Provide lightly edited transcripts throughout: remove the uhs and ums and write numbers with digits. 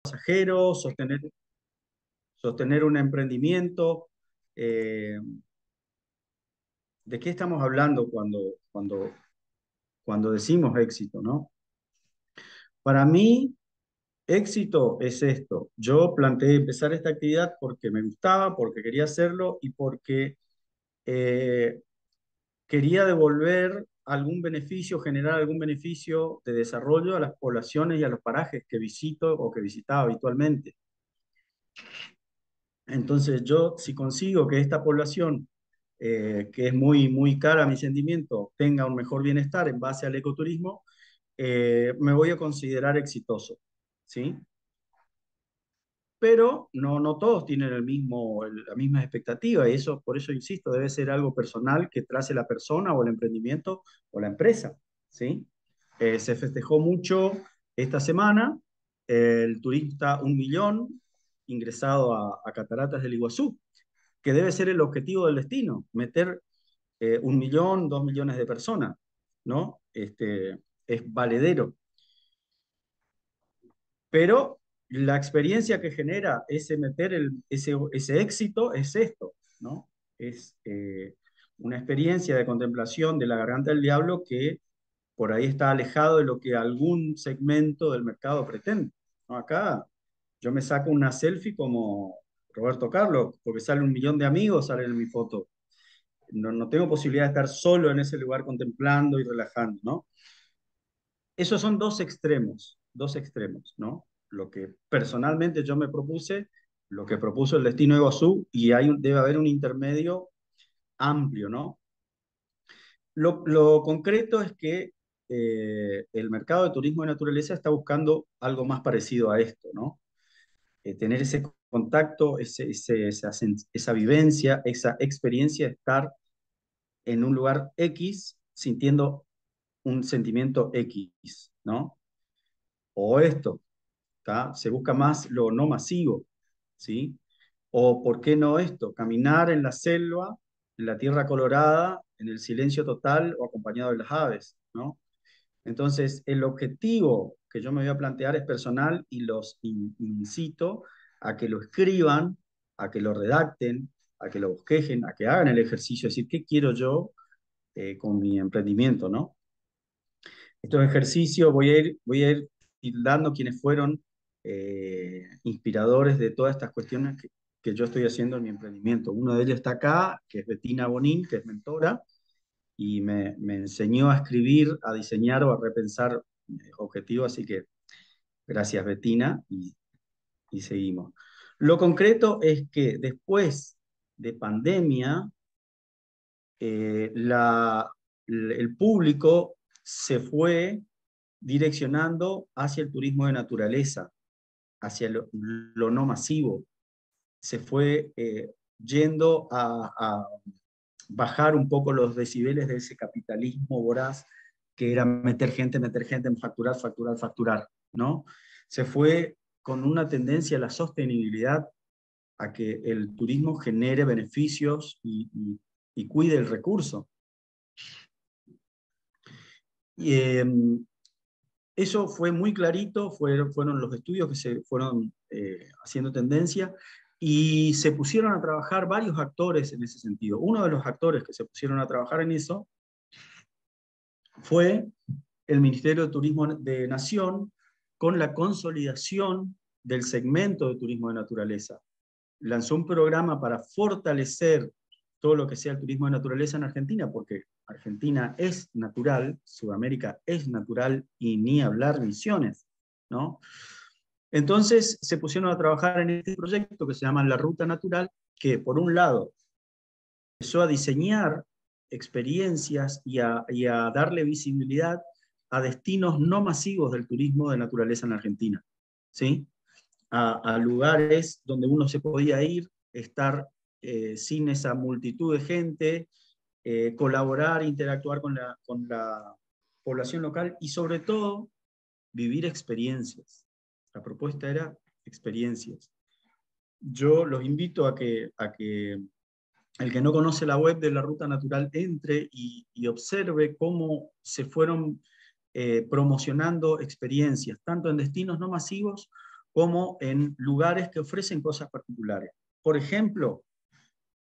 pasajeros, sostener un emprendimiento. ¿De qué estamos hablando cuando decimos éxito, ¿no? Para mí, éxito es esto. Yo planteé empezar esta actividad porque me gustaba, porque quería hacerlo y porque eh, quería devolver algún beneficio, generar algún beneficio de desarrollo a las poblaciones y a los parajes que visito o que visitaba habitualmente. Entonces yo, si consigo que esta población, que es muy, muy cara a mi sentimiento, tenga un mejor bienestar en base al ecoturismo, me voy a considerar exitoso, ¿sí? Pero no todos tienen la misma expectativa y eso, por eso insisto, debe ser algo personal que trace la persona o el emprendimiento o la empresa, ¿sí? Se festejó mucho esta semana el turista 1 millón ingresado a Cataratas del Iguazú, que debe ser el objetivo del destino, meter 1 millón, 2 millones de personas, ¿no? Es valedero. Pero la experiencia que genera ese meter ese éxito es esto, ¿no? Es una experiencia de contemplación de la garganta del diablo que por ahí está alejado de lo que algún segmento del mercado pretende, ¿no? Acá yo me saco una selfie como Roberto Carlos, porque sale 1 millón de amigos, salen en mi foto. No tengo posibilidad de estar solo en ese lugar contemplando y relajando, ¿no? Esos son dos extremos, ¿no? Lo que personalmente yo me propuse, lo que propuso el Destino de Iguazú, y debe haber un intermedio amplio, ¿no? Lo concreto es que el mercado de turismo de naturaleza está buscando algo más parecido a esto, ¿no? Tener ese contacto, esa vivencia, esa experiencia de estar en un lugar X sintiendo un sentimiento X, ¿no? O esto, ¿tá? Se busca más lo no masivo, ¿sí? O, ¿por qué no esto? Caminar en la selva, en la tierra colorada, en el silencio total o acompañado de las aves, ¿no? Entonces, el objetivo que yo me voy a plantear es personal y los incito a que lo escriban, a que lo redacten, a que lo bosquejen, a que hagan el ejercicio, es decir, ¿qué quiero yo con mi emprendimiento, ¿no? Estos ejercicios voy a ir tildando quienes fueron inspiradores de todas estas cuestiones que yo estoy haciendo en mi emprendimiento. Uno de ellos está acá, que es Bettina Bonín, que es mentora, y me enseñó a escribir, a diseñar o a repensar objetivos, así que gracias Bettina, y seguimos. Lo concreto es que después de pandemia, el público se fue direccionando hacia el turismo de naturaleza, hacia lo no masivo. Se fue yendo a bajar un poco los decibeles de ese capitalismo voraz que era meter gente, facturar, facturar, facturar, ¿no? Se fue con una tendencia a la sostenibilidad, a que el turismo genere beneficios y cuide el recurso. Y, eso fue muy clarito, fueron los estudios que se fueron haciendo tendencia y se pusieron a trabajar varios actores en ese sentido. Uno de los actores que se pusieron a trabajar en eso fue el Ministerio de Turismo de Nación con la consolidación del segmento de turismo de naturaleza. Lanzó un programa para fortalecer todo lo que sea el turismo de naturaleza en Argentina, porque Argentina es natural, Sudamérica es natural y ni hablar Misiones, ¿no? Entonces se pusieron a trabajar en este proyecto que se llama La Ruta Natural, que por un lado empezó a diseñar experiencias y a darle visibilidad a destinos no masivos del turismo de naturaleza en Argentina, ¿sí? A lugares donde uno se podía ir, estar sin esa multitud de gente, colaborar, interactuar con la población local y sobre todo vivir experiencias. La propuesta era experiencias. Yo los invito a que el que no conoce la web de la Ruta Natural entre y observe cómo se fueron promocionando experiencias, tanto en destinos no masivos como en lugares que ofrecen cosas particulares. Por ejemplo,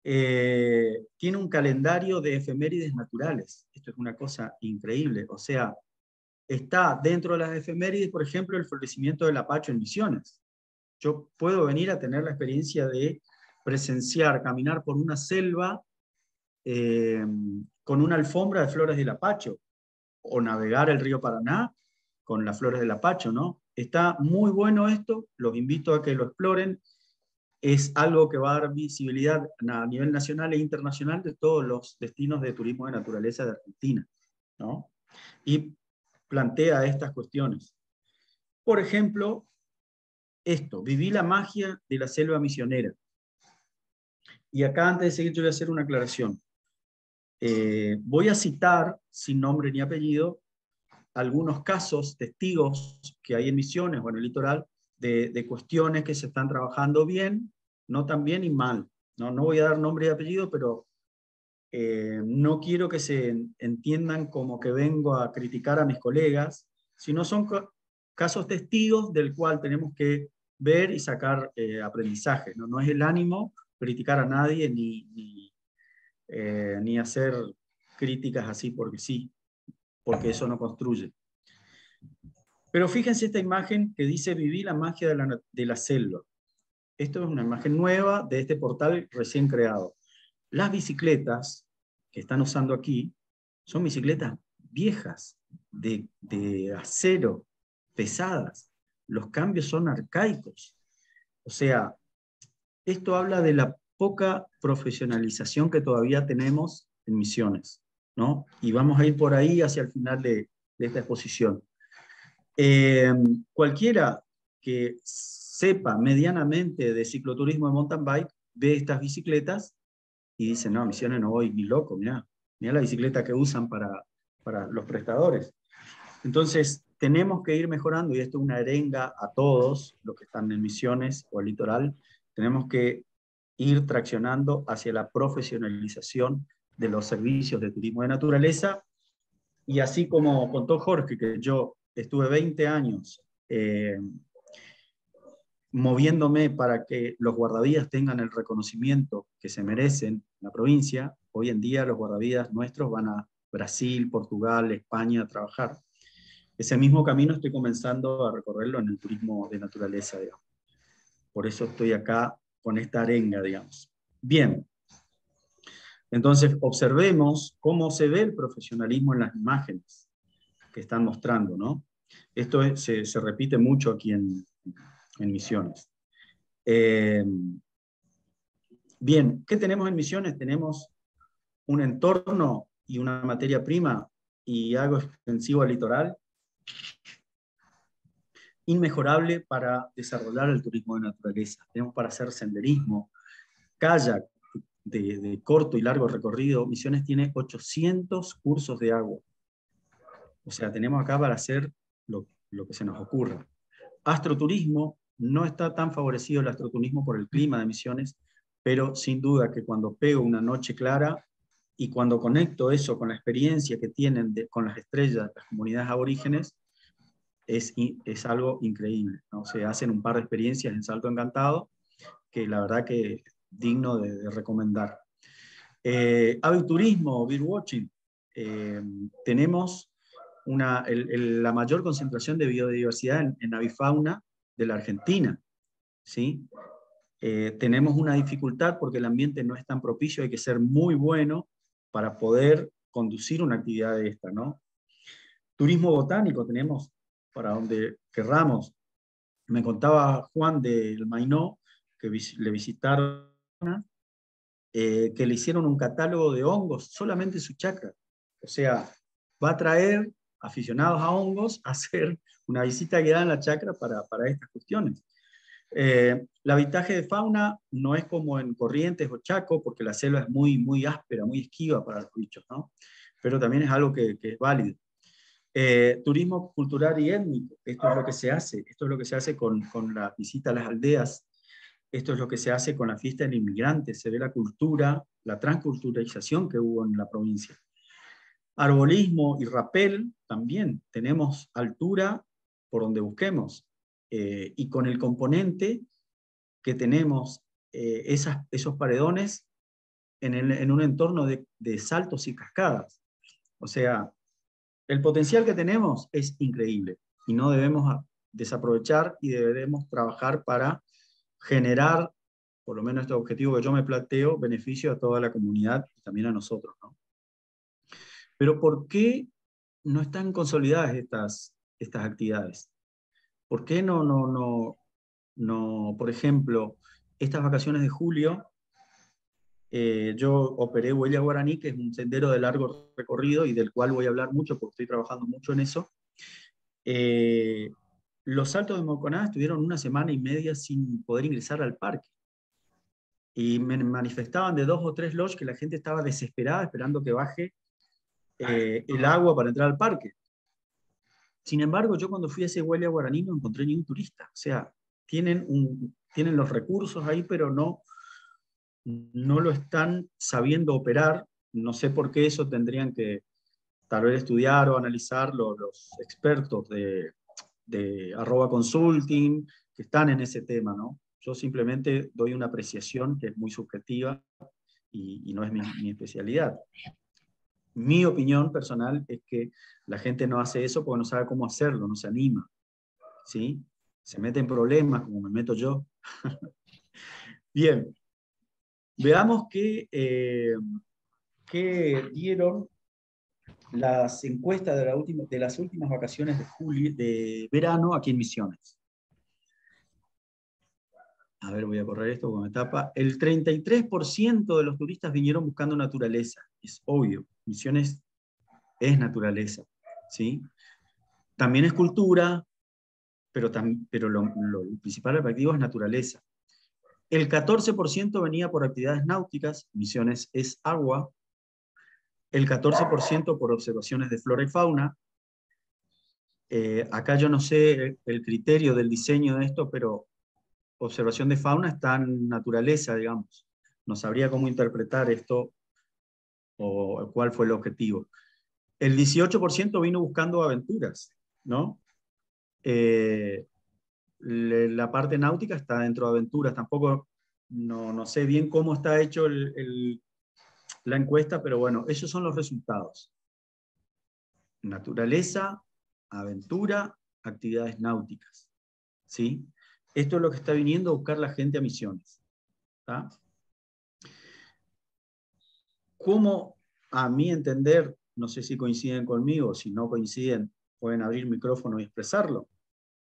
tiene un calendario de efemérides naturales. Esto es una cosa increíble. O sea, está dentro de las efemérides, por ejemplo, el florecimiento del apacho en Misiones. Yo puedo venir a tener la experiencia de presenciar, caminar por una selva con una alfombra de flores del apacho, o navegar el río Paraná con las flores del apacho, ¿no? Está muy bueno esto, los invito a que lo exploren. Es algo que va a dar visibilidad a nivel nacional e internacional de todos los destinos de turismo de naturaleza de Argentina, ¿no? Y plantea estas cuestiones. Por ejemplo, esto, viví la magia de la selva misionera. Y acá, antes de seguir, yo voy a hacer una aclaración. Voy a citar, sin nombre ni apellido, algunos casos, testigos que hay en Misiones o en el litoral, de cuestiones que se están trabajando bien, no tan bien y mal. No, no voy a dar nombre y apellido, pero no quiero que se entiendan como que vengo a criticar a mis colegas, sino son casos testigos del cual tenemos que ver y sacar aprendizaje. ¿No? No es el ánimo criticar a nadie ni hacer críticas así porque sí, porque eso no construye. Pero fíjense esta imagen que dice viví la magia de la selva. Esto es una imagen nueva de este portal recién creado. Las bicicletas que están usando aquí son bicicletas viejas, de acero, pesadas. Los cambios son arcaicos. O sea, esto habla de la poca profesionalización que todavía tenemos en Misiones, ¿no? Y vamos a ir por ahí hacia el final de esta exposición. Cualquiera que sepa medianamente de cicloturismo de mountain bike ve estas bicicletas y dice, no, a Misiones no voy ni loco, mirá la bicicleta que usan para los prestadores. Entonces, tenemos que ir mejorando, y esto es una arenga a todos los que están en Misiones o el litoral, tenemos que ir traccionando hacia la profesionalización de los servicios de turismo de naturaleza, y así como contó Jorge, que yo estuve 20 años moviéndome para que los guardavidas tengan el reconocimiento que se merecen en la provincia. Hoy en día los guardavidas nuestros van a Brasil, Portugal, España a trabajar. Ese mismo camino estoy comenzando a recorrerlo en el turismo de naturaleza, digamos. Por eso estoy acá con esta arenga, digamos. Bien, entonces observemos cómo se ve el profesionalismo en las imágenes que están mostrando, ¿no? Esto se repite mucho aquí en Misiones. Bien, ¿qué tenemos en Misiones? Tenemos un entorno y una materia prima y algo extensivo al litoral inmejorable para desarrollar el turismo de naturaleza. Tenemos para hacer senderismo, kayak de corto y largo recorrido. Misiones tiene 800 cursos de agua. O sea, tenemos acá para hacer lo que se nos ocurra. Astroturismo, no está tan favorecido el astroturismo por el clima de Misiones, pero sin duda que cuando pego una noche clara y cuando conecto eso con la experiencia que tienen con las estrellas, las comunidades aborígenes, es algo increíble, ¿no? Se hacen un par de experiencias en Salto Encantado que la verdad que es digno de recomendar. Aviturismo, birdwatching, tenemos la mayor concentración de biodiversidad en avifauna de la Argentina, ¿sí? Tenemos una dificultad porque el ambiente no es tan propicio, hay que ser muy bueno para poder conducir una actividad de esta, ¿no? Turismo botánico tenemos para donde querramos. Me contaba Juan del Mainó que le visitaron, que le hicieron un catálogo de hongos solamente en su chacra. O sea, va a traer aficionados a hongos a hacer una visita guiada en la chacra para estas cuestiones. El habitaje de fauna no es como en Corrientes o Chaco, porque la selva es muy, muy áspera, muy esquiva para los bichos, ¿no? Pero también es algo que es válido. Turismo cultural y étnico, esto es lo que se hace, esto es lo que se hace con la visita a las aldeas, esto es lo que se hace con la fiesta del inmigrante, se ve la cultura, la transculturalización que hubo en la provincia. Arbolismo y rapel, también tenemos altura por donde busquemos. y con el componente que tenemos esos paredones en un entorno de saltos y cascadas. O sea, el potencial que tenemos es increíble y no debemos desaprovechar y debemos trabajar para generar, por lo menos este objetivo que yo me planteo, beneficio a toda la comunidad y también a nosotros, ¿no? Pero ¿por qué no están consolidadas estas actividades? ¿Por qué por ejemplo, estas vacaciones de julio, yo operé Huella Guaraní, que es un sendero de largo recorrido y del cual voy a hablar mucho porque estoy trabajando mucho en eso? Eh, los saltos de Moconá estuvieron una semana y media sin poder ingresar al parque. Y me manifestaban de 2 o 3 lodges que la gente estaba desesperada esperando que baje el agua para entrar al parque. Sin embargo, yo cuando fui a ese Huella Guaraní no encontré ningún turista. O sea, tienen los recursos ahí, pero no lo están sabiendo operar. No sé por qué eso tendrían que tal vez estudiar o analizar los expertos de @consulting que están en ese tema, ¿no? Yo simplemente doy una apreciación que es muy subjetiva y no es mi especialidad. Mi opinión personal es que la gente no hace eso porque no sabe cómo hacerlo, no se anima, ¿sí? Se mete en problemas como me meto yo. Bien, veamos qué dieron las encuestas de las últimas vacaciones de verano aquí en Misiones. A ver, voy a correr esto con etapa. El 33% de los turistas vinieron buscando naturaleza. Es obvio, Misiones es naturaleza, ¿sí? También es cultura, pero lo principal atractivo es naturaleza. El 14% venía por actividades náuticas, Misiones es agua. El 14% por observaciones de flora y fauna. Acá yo no sé el criterio del diseño de esto, pero observación de fauna está en naturaleza, digamos. No sabría cómo interpretar esto o cuál fue el objetivo. El 18% vino buscando aventuras, ¿no? La parte náutica está dentro de aventuras. Tampoco no sé bien cómo está hecho la encuesta, pero bueno, esos son los resultados. Naturaleza, aventura, actividades náuticas, ¿sí? Esto es lo que está viniendo a buscar la gente a Misiones, ¿tá? ¿Cómo, a mi entender, no sé si coinciden conmigo, si no coinciden, pueden abrir micrófono y expresarlo,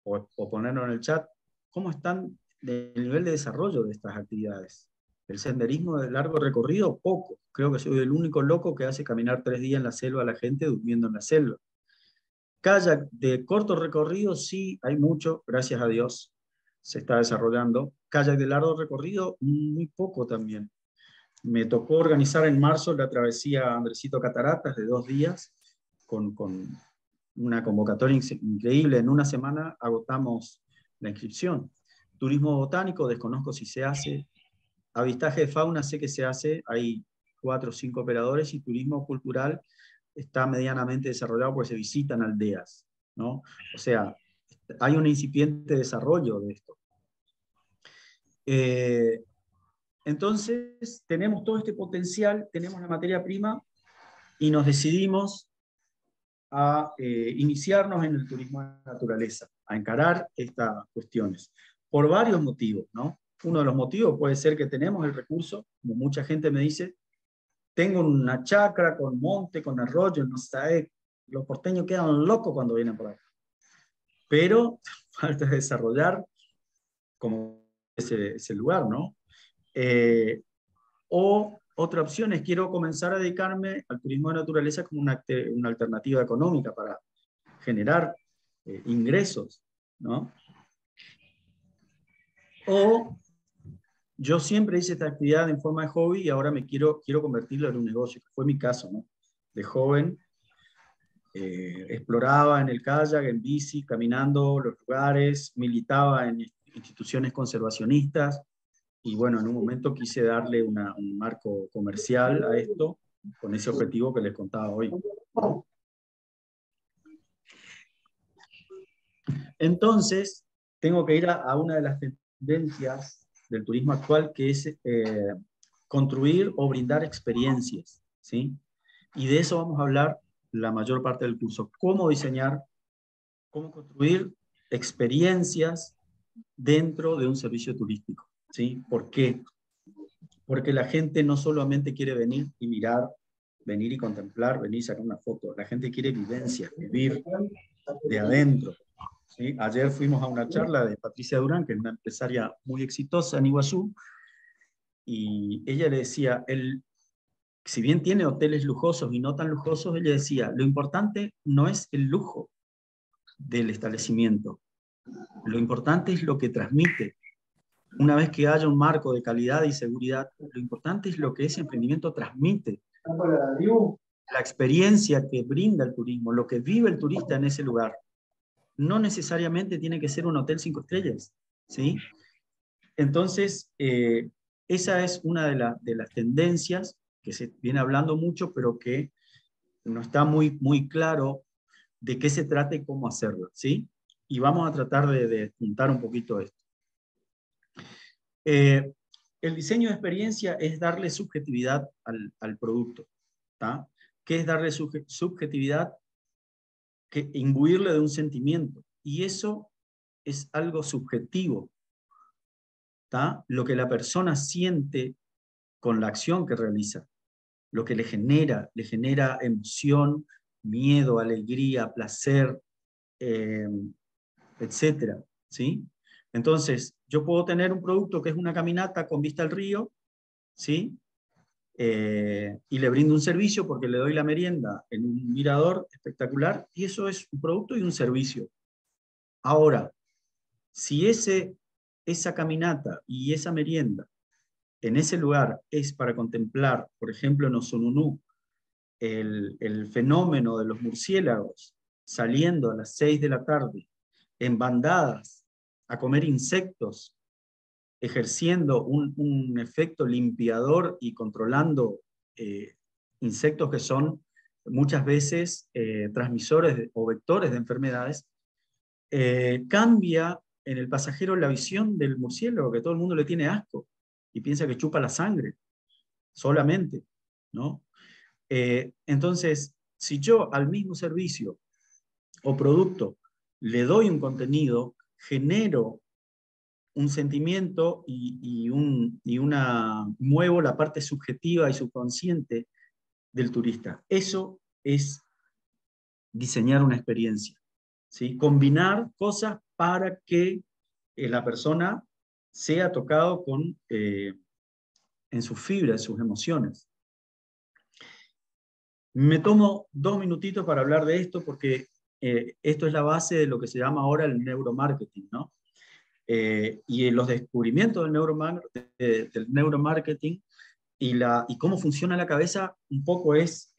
o ponerlo en el chat, cómo están del nivel de desarrollo de estas actividades? El senderismo de largo recorrido, poco. Creo que soy el único loco que hace caminar 3 días en la selva a la gente durmiendo en la selva. Kayak de corto recorrido, sí, hay mucho, gracias a Dios, se está desarrollando. Kayak de largo recorrido, muy poco también. Me tocó organizar en marzo la travesía Andresito Cataratas de 2 días, con una convocatoria increíble. En una semana agotamos la inscripción. Turismo botánico, desconozco si se hace. Avistaje de fauna, sé que se hace, hay 4 o 5 operadores, y turismo cultural está medianamente desarrollado porque se visitan aldeas, ¿no? O sea, hay un incipiente desarrollo de esto. Entonces, tenemos todo este potencial, tenemos la materia prima y nos decidimos a iniciarnos en el turismo de naturaleza, a encarar estas cuestiones, por varios motivos, ¿no? Uno de los motivos puede ser que tenemos el recurso, como mucha gente me dice, tengo una chacra con monte, con arroyo, no sé, los porteños quedan locos cuando vienen por acá. Pero falta desarrollar como ese lugar, ¿no? O otra opción es, quiero comenzar a dedicarme al turismo de naturaleza como una alternativa económica para generar ingresos, ¿no? O yo siempre hice esta actividad en forma de hobby y ahora quiero convertirlo en un negocio, que fue mi caso, ¿no? De joven, exploraba en el kayak, en bici, caminando los lugares, militaba en instituciones conservacionistas y bueno, en un momento quise darle un marco comercial a esto con ese objetivo que les contaba hoy. Entonces, tengo que ir a una de las tendencias del turismo actual, que es construir o brindar experiencias, ¿sí? Y de eso vamos a hablar la mayor parte del curso. Cómo diseñar, cómo construir experiencias dentro de un servicio turístico, ¿sí? ¿Por qué? Porque la gente no solamente quiere venir y mirar, venir y contemplar, venir y sacar una foto. La gente quiere vivencias, vivir de adentro, ¿sí? Ayer fuimos a una charla de Patricia Durán, que es una empresaria muy exitosa en Iguazú, y ella le decía, si bien tiene hoteles lujosos y no tan lujosos, ella decía, lo importante no es el lujo del establecimiento, lo importante es lo que transmite. Una vez que haya un marco de calidad y seguridad, lo importante es lo que ese emprendimiento transmite, la experiencia que brinda el turismo, lo que vive el turista en ese lugar. No necesariamente tiene que ser un hotel 5 estrellas, ¿sí? Entonces, esa es una de las tendencias que se viene hablando mucho, pero que no está muy claro de qué se trata y cómo hacerlo, ¿sí? Y vamos a tratar de juntar un poquito esto. Eh, el diseño de experiencia es darle subjetividad al producto, ¿tá? ¿Qué es darle subjetividad? Que imbuirle de un sentimiento. Y eso es algo subjetivo, ¿tá? Lo que la persona siente con la acción que realiza, lo que le genera emoción, miedo, alegría, placer, eh, etcétera, ¿sí? Entonces, yo puedo tener un producto que es una caminata con vista al río, ¿sí? Y le brindo un servicio porque le doy la merienda en un mirador espectacular, y eso es un producto y un servicio. Ahora, si esa caminata y esa merienda en ese lugar es para contemplar, por ejemplo, en Osununú, el fenómeno de los murciélagos saliendo a las 6 de la tarde en bandadas a comer insectos, ejerciendo un efecto limpiador y controlando eh, insectos que son muchas veces transmisores o vectores de enfermedades, cambia en el pasajero la visión del murciélago, que todo el mundo le tiene asco y piensa que chupa la sangre solamente, ¿no? Entonces, si yo al mismo servicio o producto le doy un contenido, genero un sentimiento muevo la parte subjetiva y subconsciente del turista. Eso es diseñar una experiencia, ¿sí? Combinar cosas para que la persona sea tocado en sus fibras, en sus emociones. Me tomo 2 minutitos para hablar de esto porque esto es la base de lo que se llama ahora el neuromarketing, ¿no? Y los descubrimientos del neuromarketing y cómo funciona la cabeza un poco es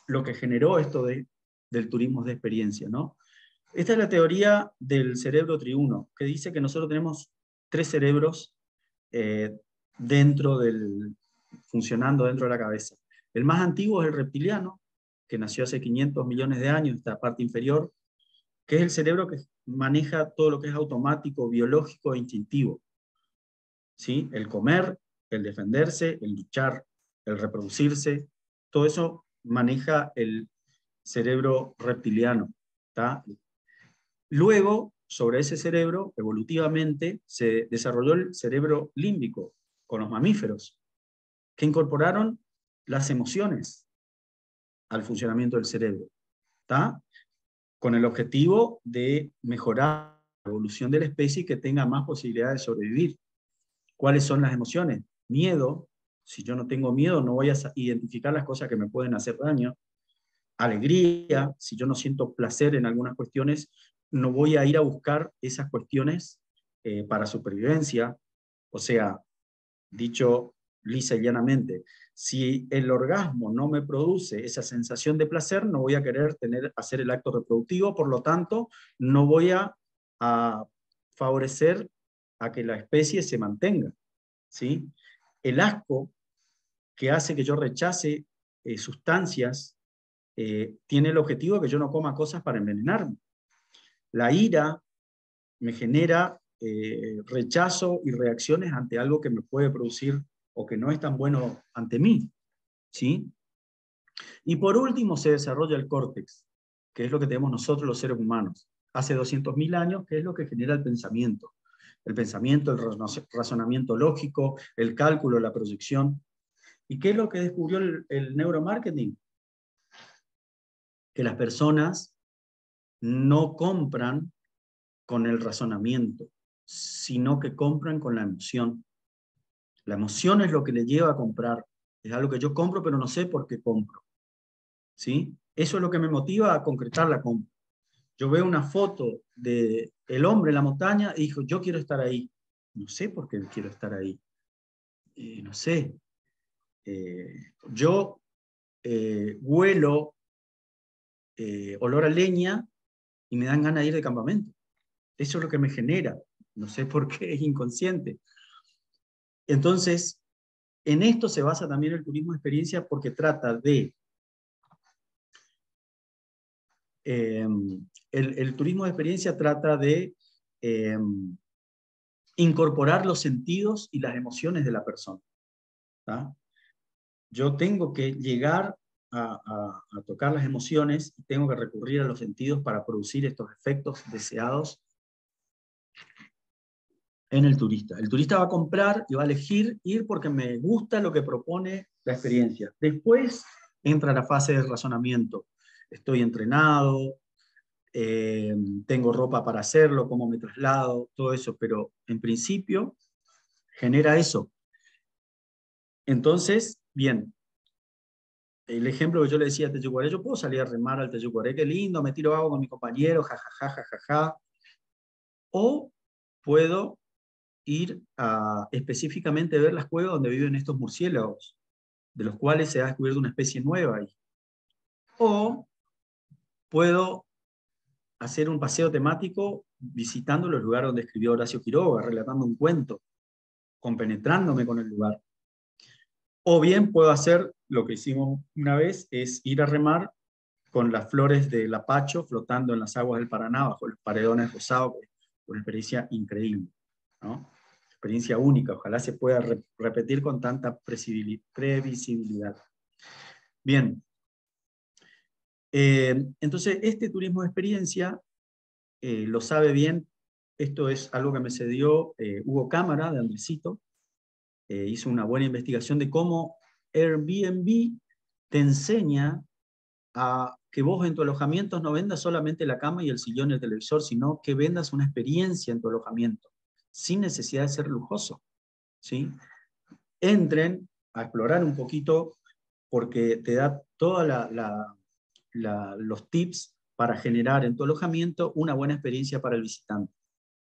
lo que generó esto del turismo de experiencia, ¿no? Esta es la teoría del cerebro triuno, que dice que nosotros tenemos 3 cerebros eh, funcionando dentro de la cabeza. El más antiguo es el reptiliano, que nació hace 500 millones de años, esta parte inferior, que es el cerebro que maneja todo lo que es automático, biológico e instintivo, ¿sí? El comer, el defenderse, el luchar, el reproducirse, todo eso maneja el cerebro reptiliano, ¿tá? Luego, sobre ese cerebro, evolutivamente, se desarrolló el cerebro límbico con los mamíferos, que incorporaron las emociones al funcionamiento del cerebro, ¿tá? Con el objetivo de mejorar la evolución de la especie y que tenga más posibilidades de sobrevivir. ¿Cuáles son las emociones? Miedo. Si yo no tengo miedo, no voy a identificar las cosas que me pueden hacer daño. Alegría. Si yo no siento placer en algunas cuestiones, no voy a ir a buscar esas cuestiones para supervivencia. O sea, dicho lisa y llanamente, si el orgasmo no me produce esa sensación de placer, no voy a querer hacer el acto reproductivo, por lo tanto, no voy a favorecer a que la especie se mantenga, ¿sí? El asco, que hace que yo rechace sustancias, tiene el objetivo de que yo no coma cosas para envenenarme. La ira me genera rechazo y reacciones ante algo que me puede producir o que no es tan bueno ante mí, ¿sí? Y por último se desarrolla el córtex, que es lo que tenemos nosotros los seres humanos. Hace 200.000 años, que es lo que genera el pensamiento. El pensamiento, el razonamiento lógico, el cálculo, la proyección. ¿Y qué es lo que descubrió el neuromarketing? Que las personas no compran con el razonamiento, sino que compran con la emoción. La emoción es lo que le lleva a comprar. Es algo que yo compro, pero no sé por qué compro. ¿Sí? Eso es lo que me motiva a concretar la compra. Yo veo una foto de el hombre en la montaña y digo, yo quiero estar ahí. No sé por qué quiero estar ahí. No sé. Yo huelo olor a leña y me dan ganas de ir de campamento. Eso es lo que me genera. No sé por qué, es inconsciente. Entonces, en esto se basa también el turismo de experiencia porque trata de... el turismo de experiencia trata de incorporar los sentidos y las emociones de la persona. ¿Tá? Yo tengo que llegar a tocar las emociones y tengo que recurrir a los sentidos para producir estos efectos deseados en el turista. El turista va a comprar y va a elegir ir porque me gusta lo que propone la experiencia. Después entra la fase de razonamiento. Estoy entrenado, tengo ropa para hacerlo, cómo me traslado, todo eso, pero en principio genera eso. Entonces, bien, el ejemplo que yo le decía a Teyucuaré, yo puedo salir a remar al Teyucuaré, qué lindo, me tiro agua con mi compañero, jajaja, jajaja, o puedo ir a específicamente ver las cuevas donde viven estos murciélagos, de los cuales se ha descubierto una especie nueva ahí. O puedo hacer un paseo temático visitando los lugares donde escribió Horacio Quiroga, relatando un cuento, compenetrándome con el lugar. O bien puedo hacer lo que hicimos una vez, es ir a remar con las flores del Apacho flotando en las aguas del Paraná, bajo los paredones rosados, una experiencia increíble, ¿no? Experiencia única, ojalá se pueda repetir con tanta previsibilidad. Bien, entonces este turismo de experiencia lo sabe bien, esto es algo que me cedió Hugo Cámara de Andresito, hizo una buena investigación de cómo Airbnb te enseña a que vos en tu alojamiento no vendas solamente la cama y el sillón y el televisor, sino que vendas una experiencia en tu alojamiento, sin necesidad de ser lujoso, ¿sí? Entren a explorar un poquito porque te da todos los tips para generar en tu alojamiento una buena experiencia para el visitante,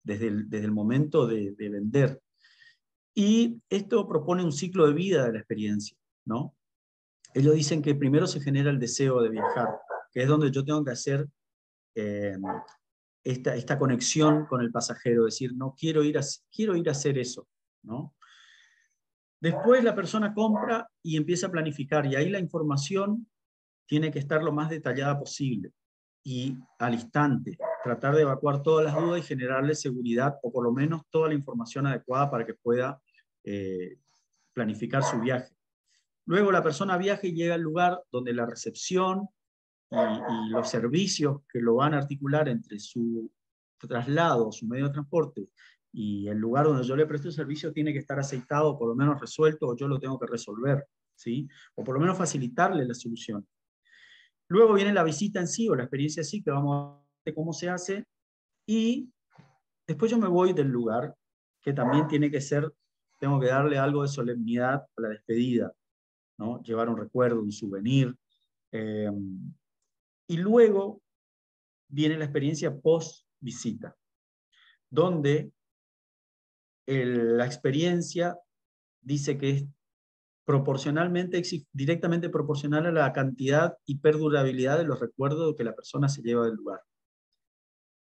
desde el momento de vender. Y esto propone un ciclo de vida de la experiencia, ¿no? Ellos dicen que primero se genera el deseo de viajar, que es donde yo tengo que hacer eh, esta conexión con el pasajero, decir, no, quiero ir a hacer eso, ¿no? Después la persona compra y empieza a planificar, y ahí la información tiene que estar lo más detallada posible, y al instante, tratar de evacuar todas las dudas y generarle seguridad, o por lo menos toda la información adecuada para que pueda planificar su viaje. Luego la persona viaja y llega al lugar donde la recepción y los servicios que lo van a articular entre su traslado, su medio de transporte y el lugar donde yo le presto el servicio tiene que estar aceitado, por lo menos resuelto, o yo lo tengo que resolver, ¿sí? O por lo menos facilitarle la solución. Luego viene la visita en sí, o la experiencia en sí, que vamos a ver cómo se hace, y después yo me voy del lugar, que también tiene que ser, tengo que darle algo de solemnidad a la despedida, ¿no? Llevar un recuerdo, un souvenir, y luego viene la experiencia post-visita, donde la experiencia dice que es proporcionalmente, directamente proporcional a la cantidad y perdurabilidad de los recuerdos que la persona se lleva del lugar.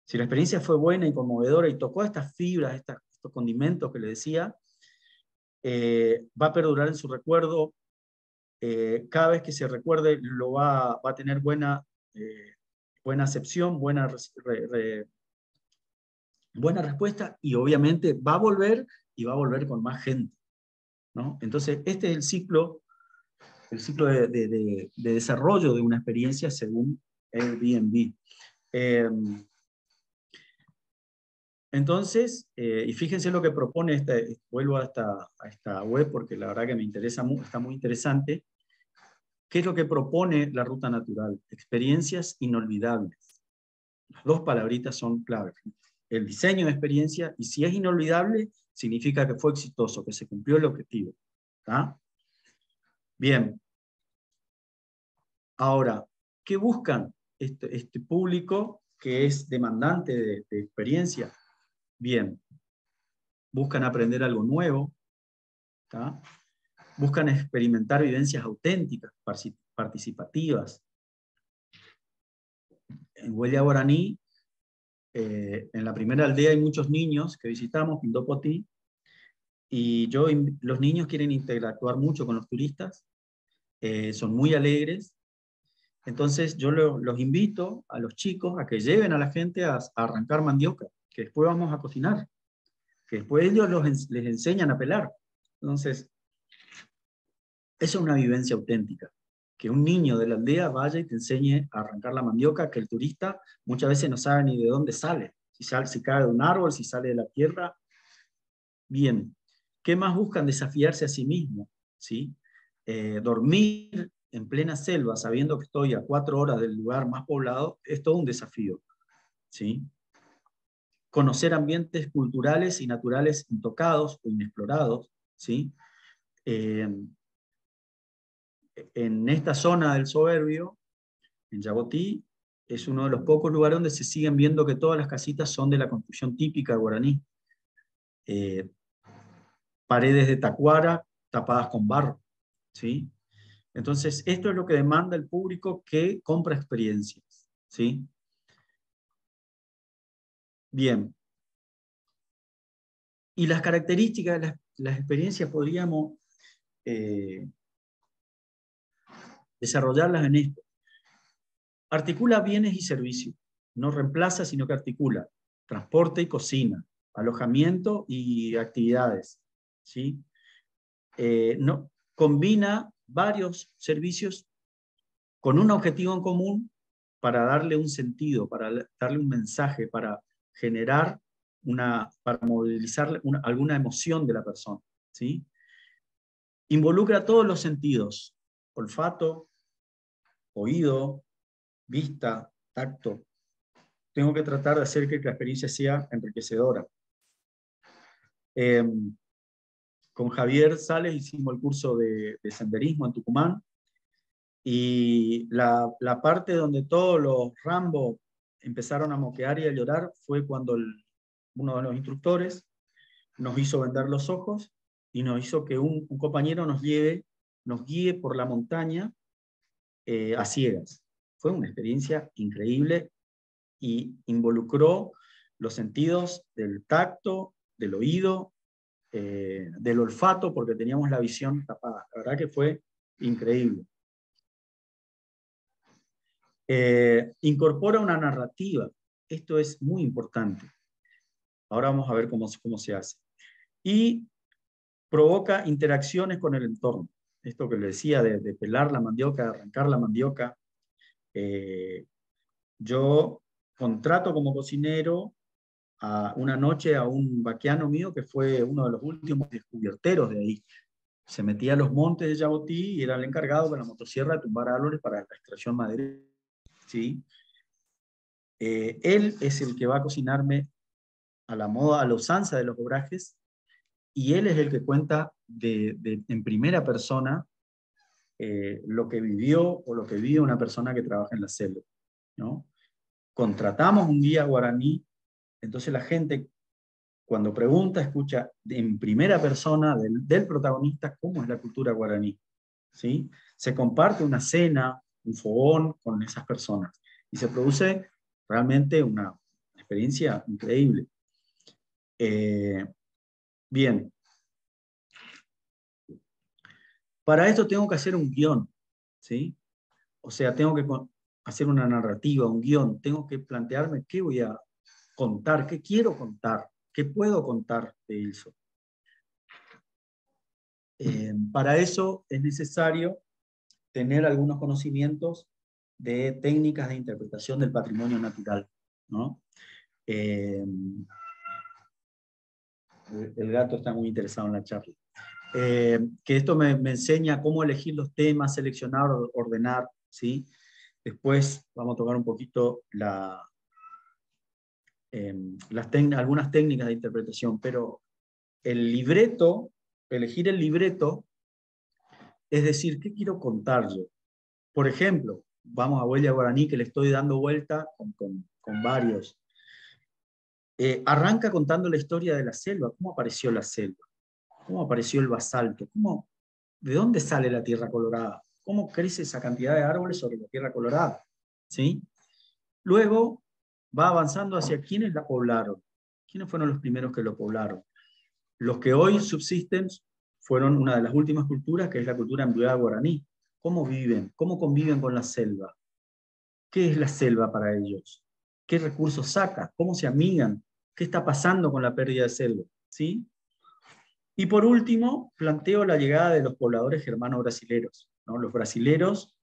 Si la experiencia fue buena y conmovedora y tocó estas fibras, estos condimentos que le decía, va a perdurar en su recuerdo. Cada vez que se recuerde va a tener buena acepción, buena buena respuesta y obviamente va a volver y va a volver con más gente, ¿no? Entonces, este es el ciclo de desarrollo de una experiencia según Airbnb. Eh, entonces, y fíjense lo que propone, vuelvo a esta web porque la verdad que me interesa, está muy interesante. ¿Qué es lo que propone la ruta natural? Experiencias inolvidables. Las dos palabritas son claves. El diseño de experiencia, y si es inolvidable, significa que fue exitoso, que se cumplió el objetivo. ¿Está? Bien. Ahora, ¿qué buscan este público que es demandante de experiencia? Bien, buscan aprender algo nuevo, ¿tá? Buscan experimentar vivencias auténticas, participativas. En Huella Guaraní, en la primera aldea hay muchos niños que visitamos, Pindopotí, y los niños quieren interactuar mucho con los turistas, son muy alegres. Entonces yo los invito a los chicos a que lleven a la gente a arrancar mandioca, que después vamos a cocinar, que después ellos les enseñan a pelar. Entonces, eso es una vivencia auténtica. Que un niño de la aldea vaya y te enseñe a arrancar la mandioca, que el turista muchas veces no sabe ni de dónde sale. Si cae de un árbol, si sale de la tierra. Bien. ¿Qué más buscan? Desafiarse a sí mismos, ¿sí? Dormir en plena selva, sabiendo que estoy a 4 horas del lugar más poblado, es todo un desafío, ¿sí? Conocer ambientes culturales y naturales intocados o inexplorados, ¿sí? Eh, en esta zona del Soberbio, en Yabotí, es uno de los pocos lugares donde se siguen viendo que todas las casitas son de la construcción típica guaraní. Eh, Paredes de tacuara tapadas con barro, ¿sí? Entonces, esto es lo que demanda el público que compra experiencias, ¿sí? Bien. Y las características de las experiencias podríamos eh, desarrollarlas en esto. Articula bienes y servicios. No reemplaza, sino que articula. Transporte y cocina. Alojamiento y actividades, ¿sí? No, combina varios servicios con un objetivo en común para darle un sentido, para darle un mensaje, para generar para movilizar alguna emoción de la persona, ¿sí? Involucra todos los sentidos: olfato, oído, vista, tacto. Tengo que tratar de hacer que la experiencia sea enriquecedora. Con Javier Sales hicimos el curso de senderismo en Tucumán, y la parte donde todos los Rambo empezaron a moquear y a llorar fue cuando uno de los instructores nos hizo vendar los ojos y nos hizo que un compañero nos guíe por la montaña a ciegas. Fue una experiencia increíble y involucró los sentidos del tacto, del oído, del olfato, porque teníamos la visión tapada. La verdad que fue increíble. Incorpora una narrativa. Esto es muy importante. Ahora vamos a ver cómo se hace. Y provoca interacciones con el entorno. Esto que le decía de pelar la mandioca, de arrancar la mandioca. Yo contrato como cocinero una noche a un vaquiano mío que fue uno de los últimos descubierteros de ahí. Se metía a los montes de Yabotí y era el encargado con la motosierra de tumbar árboles para la extracción maderera, ¿sí? Él es el que va a cocinarme a la moda, a la usanza de los obrajes, y él es el que cuenta en primera persona lo que vivió o lo que vive una persona que trabaja en la selva, ¿no? Contratamos un guía guaraní, entonces la gente cuando pregunta escucha en primera persona del protagonista cómo es la cultura guaraní, ¿sí? Se comparte una cena, un fogón con esas personas y se produce realmente una experiencia increíble. Bien, para esto tengo que hacer un guión, ¿sí? O sea, tengo que hacer una narrativa, un guión, tengo que plantearme qué voy a contar, qué quiero contar, qué puedo contar de eso. Para eso es necesario tener algunos conocimientos de técnicas de interpretación del patrimonio natural, ¿no? El gato está muy interesado en la charla. Que esto me enseña cómo elegir los temas, seleccionar, ordenar, ¿sí? Después vamos a tocar un poquito algunas técnicas de interpretación, pero el libreto, elegir el libreto, es decir, ¿qué quiero contar yo? Por ejemplo, vamos a Huella Guaraní, que le estoy dando vuelta con varios. Arranca contando la historia de la selva, cómo apareció la selva, cómo apareció el basalto, de dónde sale la tierra colorada, cómo crece esa cantidad de árboles sobre la tierra colorada, ¿sí? Luego va avanzando hacia quiénes la poblaron, quiénes fueron los primeros que lo poblaron. Los que hoy subsisten fueron una de las últimas culturas, que es la cultura embriagada guaraní. ¿Cómo viven? ¿Cómo conviven con la selva? ¿Qué es la selva para ellos? ¿Qué recursos saca? ¿Cómo se amigan? ¿Qué está pasando con la pérdida de selva? ¿Sí? Y por último, planteo la llegada de los pobladores germanos brasileros, ¿no? Los brasileros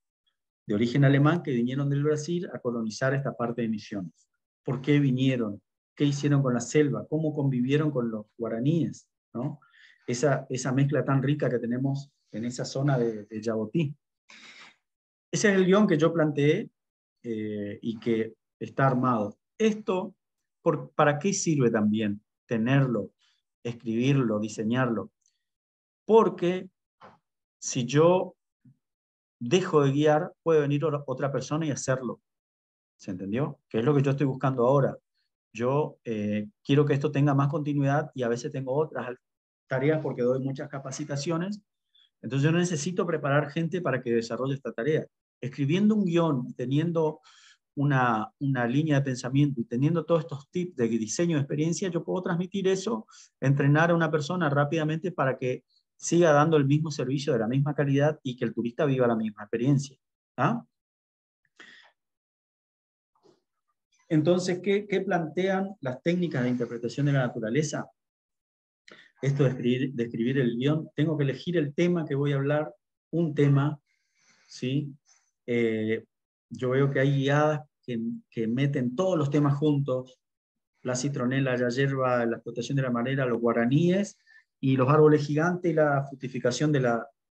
de origen alemán que vinieron del Brasil a colonizar esta parte de Misiones. ¿Por qué vinieron? ¿Qué hicieron con la selva? ¿Cómo convivieron con los guaraníes? ¿No? Esa mezcla tan rica que tenemos en esa zona de Yabotí. Ese es el guión que yo planteé y que está armado. Esto, ¿para qué sirve también tenerlo, escribirlo, diseñarlo? Porque si yo dejo de guiar, puede venir otra persona y hacerlo. ¿Se entendió? Que es lo que yo estoy buscando ahora. Yo quiero que esto tenga más continuidad y a veces tengo otras tareas porque doy muchas capacitaciones. Entonces yo necesito preparar gente para que desarrolle esta tarea. Escribiendo un guión, teniendo una línea de pensamiento y teniendo todos estos tips de diseño de experiencia, yo puedo transmitir eso, entrenar a una persona rápidamente para que siga dando el mismo servicio de la misma calidad y que el turista viva la misma experiencia. ¿Ah? Entonces, ¿qué plantean las técnicas de interpretación de la naturaleza? Esto de escribir el guión, tengo que elegir el tema que voy a hablar, un tema, ¿sí? Yo veo que hay guiadas que meten todos los temas juntos, la citronela, la yerba, la explotación de la madera, los guaraníes, y los árboles gigantes y la fructificación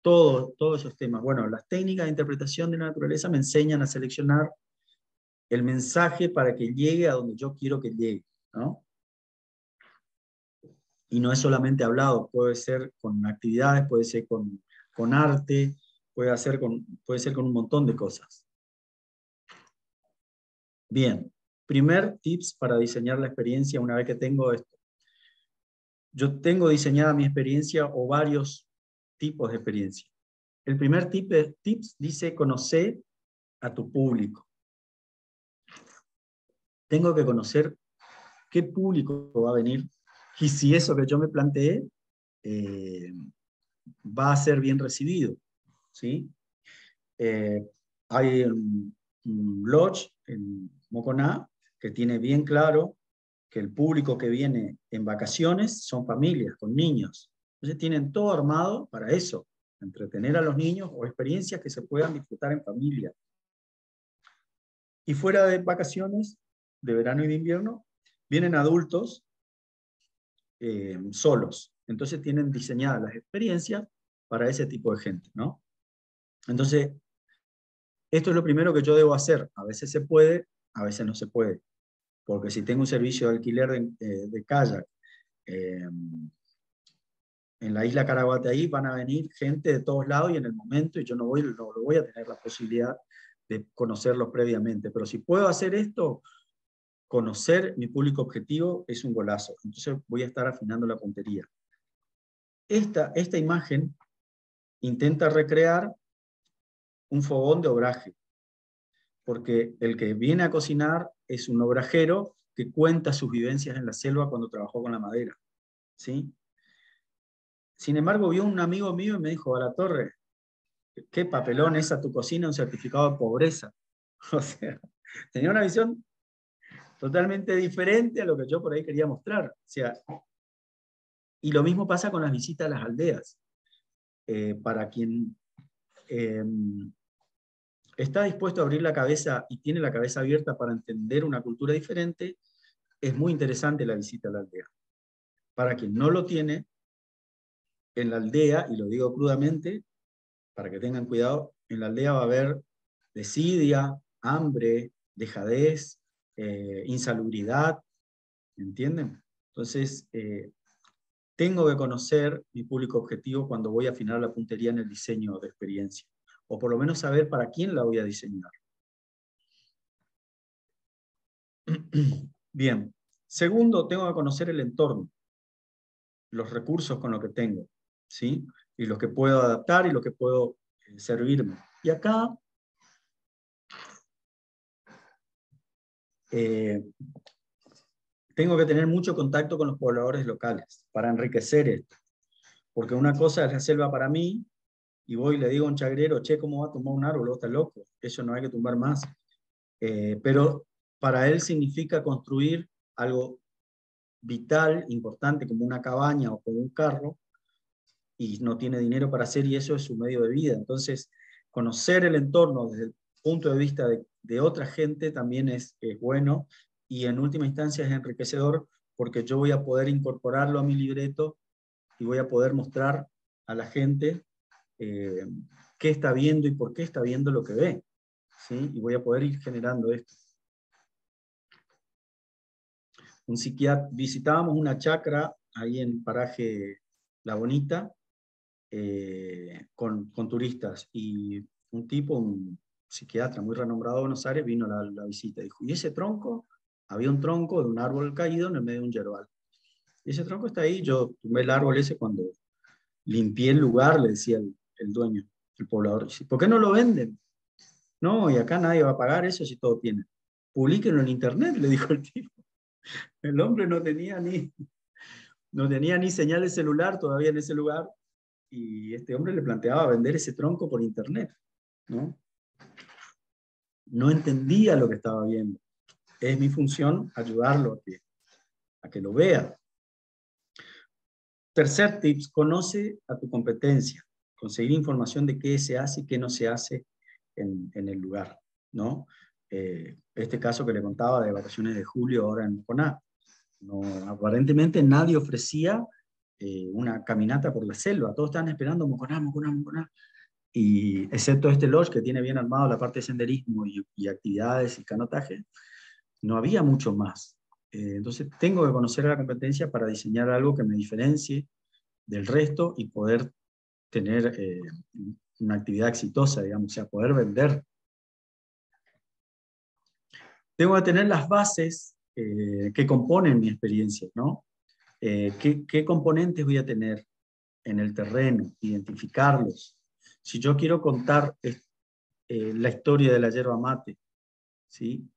todos esos temas. Bueno, las técnicas de interpretación de la naturaleza me enseñan a seleccionar el mensaje para que llegue a donde yo quiero que llegue, ¿no? Y no es solamente hablado, puede ser con actividades, puede ser con arte, puede ser con un montón de cosas. Bien, primer tips para diseñar la experiencia una vez que tengo esto. Yo tengo diseñada mi experiencia o varios tipos de experiencia. El primer tips dice conocer a tu público. Tengo que conocer qué público va a venir y si eso que yo me planteé va a ser bien recibido, ¿sí? Hay un lodge en Moconá que tiene bien claro que el público que viene en vacaciones son familias con niños. Entonces tienen todo armado para eso, entretener a los niños o experiencias que se puedan disfrutar en familia. Y fuera de vacaciones, de verano y de invierno, vienen adultos solos. Entonces tienen diseñadas las experiencias para ese tipo de gente, ¿no? Entonces, esto es lo primero que yo debo hacer. A veces se puede, a veces no se puede. Porque si tengo un servicio de alquiler de kayak en la isla Caraguatay, van a venir gente de todos lados y en el momento, y yo no voy a tener la posibilidad de conocerlos previamente. Pero si puedo hacer esto, conocer mi público objetivo es un golazo. Entonces voy a estar afinando la puntería. Esta imagen intenta recrear un fogón de obraje, porque el que viene a cocinar es un obrajero que cuenta sus vivencias en la selva cuando trabajó con la madera, ¿sí? Sin embargo, vio un amigo mío y me dijo, a la torre, qué papelón esa tu cocina, un certificado de pobreza. O sea, tenía una visión totalmente diferente a lo que yo por ahí quería mostrar. O sea, y lo mismo pasa con las visitas a las aldeas. Para quien está dispuesto a abrir la cabeza y tiene la cabeza abierta para entender una cultura diferente, es muy interesante la visita a la aldea. Para quien no lo tiene, en la aldea, y lo digo crudamente, para que tengan cuidado, en la aldea va a haber desidia, hambre, dejadez, insalubridad, ¿entienden? Entonces, tengo que conocer mi público objetivo cuando voy a afinar la puntería en el diseño de experiencia, o por lo menos saber para quién la voy a diseñar. Bien. Segundo, tengo que conocer el entorno, los recursos con los que tengo, ¿sí? Y los que puedo adaptar y los que puedo servirme. Y acá tengo que tener mucho contacto con los pobladores locales para enriquecer esto. Porque una cosa es la selva para mí, y voy y le digo a un chagrero, che, ¿cómo va a tumbar un árbol? Vos estás loco, eso no hay que tumbar más. Pero para él significa construir algo vital, importante, como una cabaña o como un carro, y no tiene dinero para hacer, y eso es su medio de vida. Entonces, conocer el entorno desde el punto de vista de otra gente también es bueno, y en última instancia es enriquecedor, porque yo voy a poder incorporarlo a mi libreto y voy a poder mostrar a la gente eh, qué está viendo y por qué está viendo lo que ve, ¿sí? Y voy a poder ir generando esto. Un psiquiatra, visitábamos una chacra ahí en paraje La Bonita, con turistas, y un tipo, un psiquiatra muy renombrado de Buenos Aires, vino a la visita y dijo, ¿y ese tronco? Había un tronco de un árbol caído en el medio de un yerbal. Y ese tronco está ahí, yo tumbé el árbol ese cuando limpié el lugar, le decía el dueño, el poblador. Dice, ¿por qué no lo venden? No, y acá nadie va a pagar eso si todo tiene. Publíquenlo en internet, le dijo el tipo. El hombre no tenía ni señal de celular todavía en ese lugar, y este hombre le planteaba vender ese tronco por internet, ¿no? No entendía lo que estaba viendo. Es mi función ayudarlo a que lo vea. Tercer tips, conoce a tu competencia. Conseguir información de qué se hace y qué no se hace en el lugar, ¿no? Este caso que le contaba de vacaciones de julio ahora en Moconá. No, aparentemente nadie ofrecía una caminata por la selva. Todos estaban esperando Moconá, Moconá, Moconá. Y excepto este lodge que tiene bien armado la parte de senderismo y actividades y canotaje, no había mucho más. Entonces tengo que conocer a la competencia para diseñar algo que me diferencie del resto y poder tener una actividad exitosa, digamos, o sea, poder vender. Tengo que tener las bases que componen mi experiencia, ¿no? ¿Qué componentes voy a tener en el terreno? Identificarlos. Si yo quiero contar la historia de la yerba mate, ¿sí?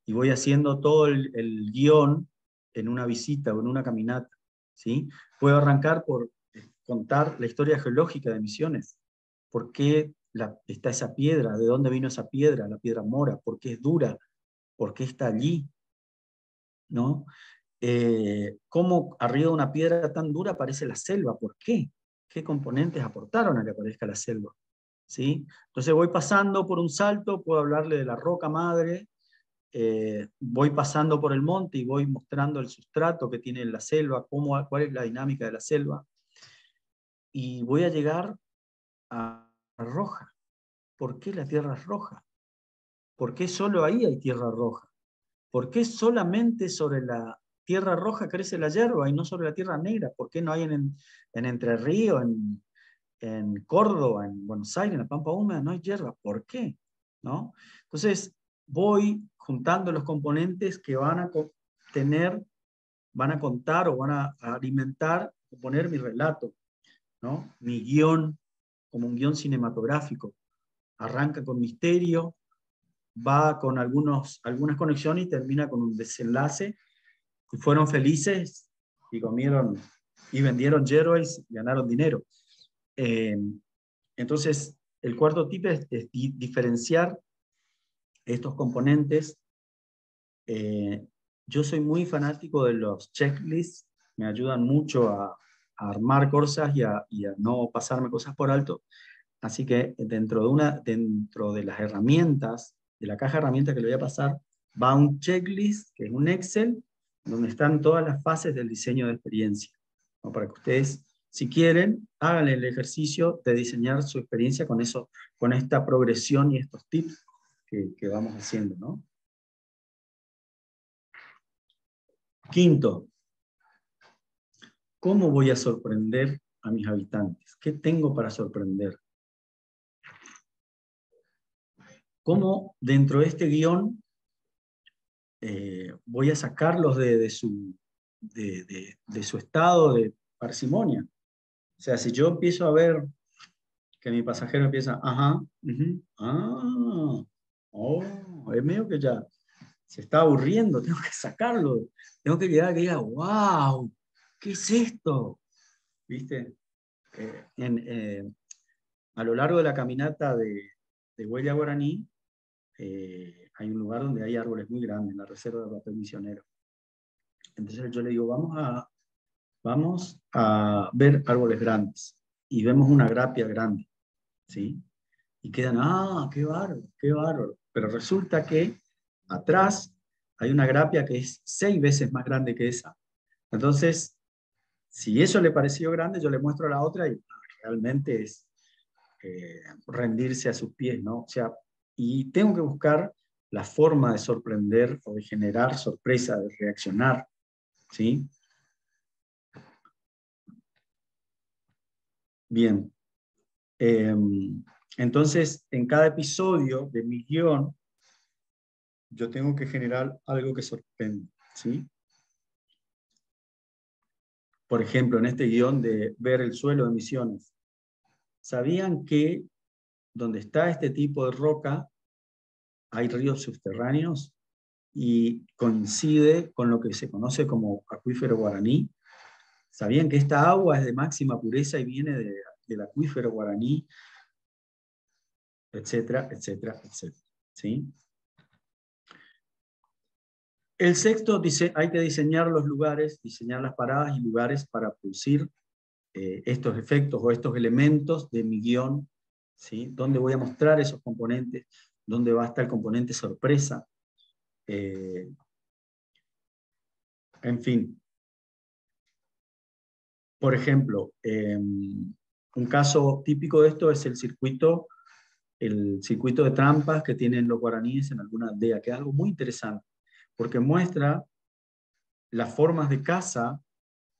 Y voy haciendo todo el guión en una visita o en una caminata, ¿sí? Puedo arrancar por contar la historia geológica de Misiones. ¿Por qué está esa piedra? ¿De dónde vino esa piedra? La piedra mora. ¿Por qué es dura? ¿Por qué está allí? ¿No? ¿Cómo arriba de una piedra tan dura aparece la selva? ¿Por qué? ¿Qué componentes aportaron a que aparezca la selva? ¿Sí? Entonces voy pasando por un salto, puedo hablarle de la roca madre, voy pasando por el monte y voy mostrando el sustrato que tiene la selva, cuál es la dinámica de la selva, y voy a llegar a roja. ¿Por qué la tierra es roja? ¿Por qué solo ahí hay tierra roja? ¿Por qué solamente sobre la tierra roja crece la hierba y no sobre la tierra negra? ¿Por qué no hay en Entre Ríos, en Córdoba, en Buenos Aires, en la Pampa Húmeda, no hay hierba? ¿Por qué? ¿No? Entonces, voy juntando los componentes que van a van a contar o van a alimentar, componer mi relato, ¿no? Mi guión, como un guión cinematográfico. Arranca con misterio, va con algunas conexiones y termina con un desenlace. Y fueron felices y comieron y vendieron Jerwais y ganaron dinero. Eh, entonces, el cuarto tip es diferenciar estos componentes yo soy muy fanático de los checklists, me ayudan mucho a armar cosas y a no pasarme cosas por alto. Así que dentro de las herramientas, de la caja de herramientas que le voy a pasar, va un checklist, que es un Excel, donde están todas las fases del diseño de experiencia, ¿no? Para que ustedes, si quieren, hagan el ejercicio de diseñar su experiencia con eso, con esta progresión y estos tips que vamos haciendo, ¿no? Quinto, ¿cómo voy a sorprender a mis habitantes? ¿Qué tengo para sorprender? ¿Cómo dentro de este guión voy a sacarlos de su estado de parsimonia? O sea, si yo empiezo a ver que mi pasajero empieza, ajá, oh, es medio que ya se está aburriendo, tengo que sacarlo, tengo que llegar a que diga, wow, ¿qué es esto? ¿Viste? A lo largo de la caminata de Huella Guaraní, hay un lugar donde hay árboles muy grandes, la reserva de papel misionero. Entonces yo le digo, vamos a ver árboles grandes. Y vemos una grapia grande, ¿sí? Y quedan, qué bárbaro, qué bárbaro. Pero resulta que atrás hay una grapia que es 6 veces más grande que esa. Entonces, si eso le pareció grande, yo le muestro a la otra y realmente es rendirse a sus pies, ¿no? O sea, y tengo que buscar la forma de sorprender o de generar sorpresa, de reaccionar, ¿sí? Bien. Entonces, en cada episodio de mi guión, yo tengo que generar algo que sorprenda, ¿sí? Por ejemplo, en este guión de ver el suelo de Misiones, ¿sabían que donde está este tipo de roca hay ríos subterráneos? Y coincide con lo que se conoce como acuífero guaraní. ¿Sabían que esta agua es de máxima pureza y viene del acuífero guaraní? Etcétera, etcétera, etcétera. ¿Sí? El sexto dice, hay que diseñar los lugares, diseñar las paradas y lugares para producir estos efectos o estos elementos de mi guión, ¿sí? ¿Dónde voy a mostrar esos componentes? ¿Dónde va a estar el componente sorpresa? En fin. Por ejemplo, un caso típico de esto es el circuito de trampas que tienen los guaraníes en alguna aldea, que es algo muy interesante, porque muestra las formas de caza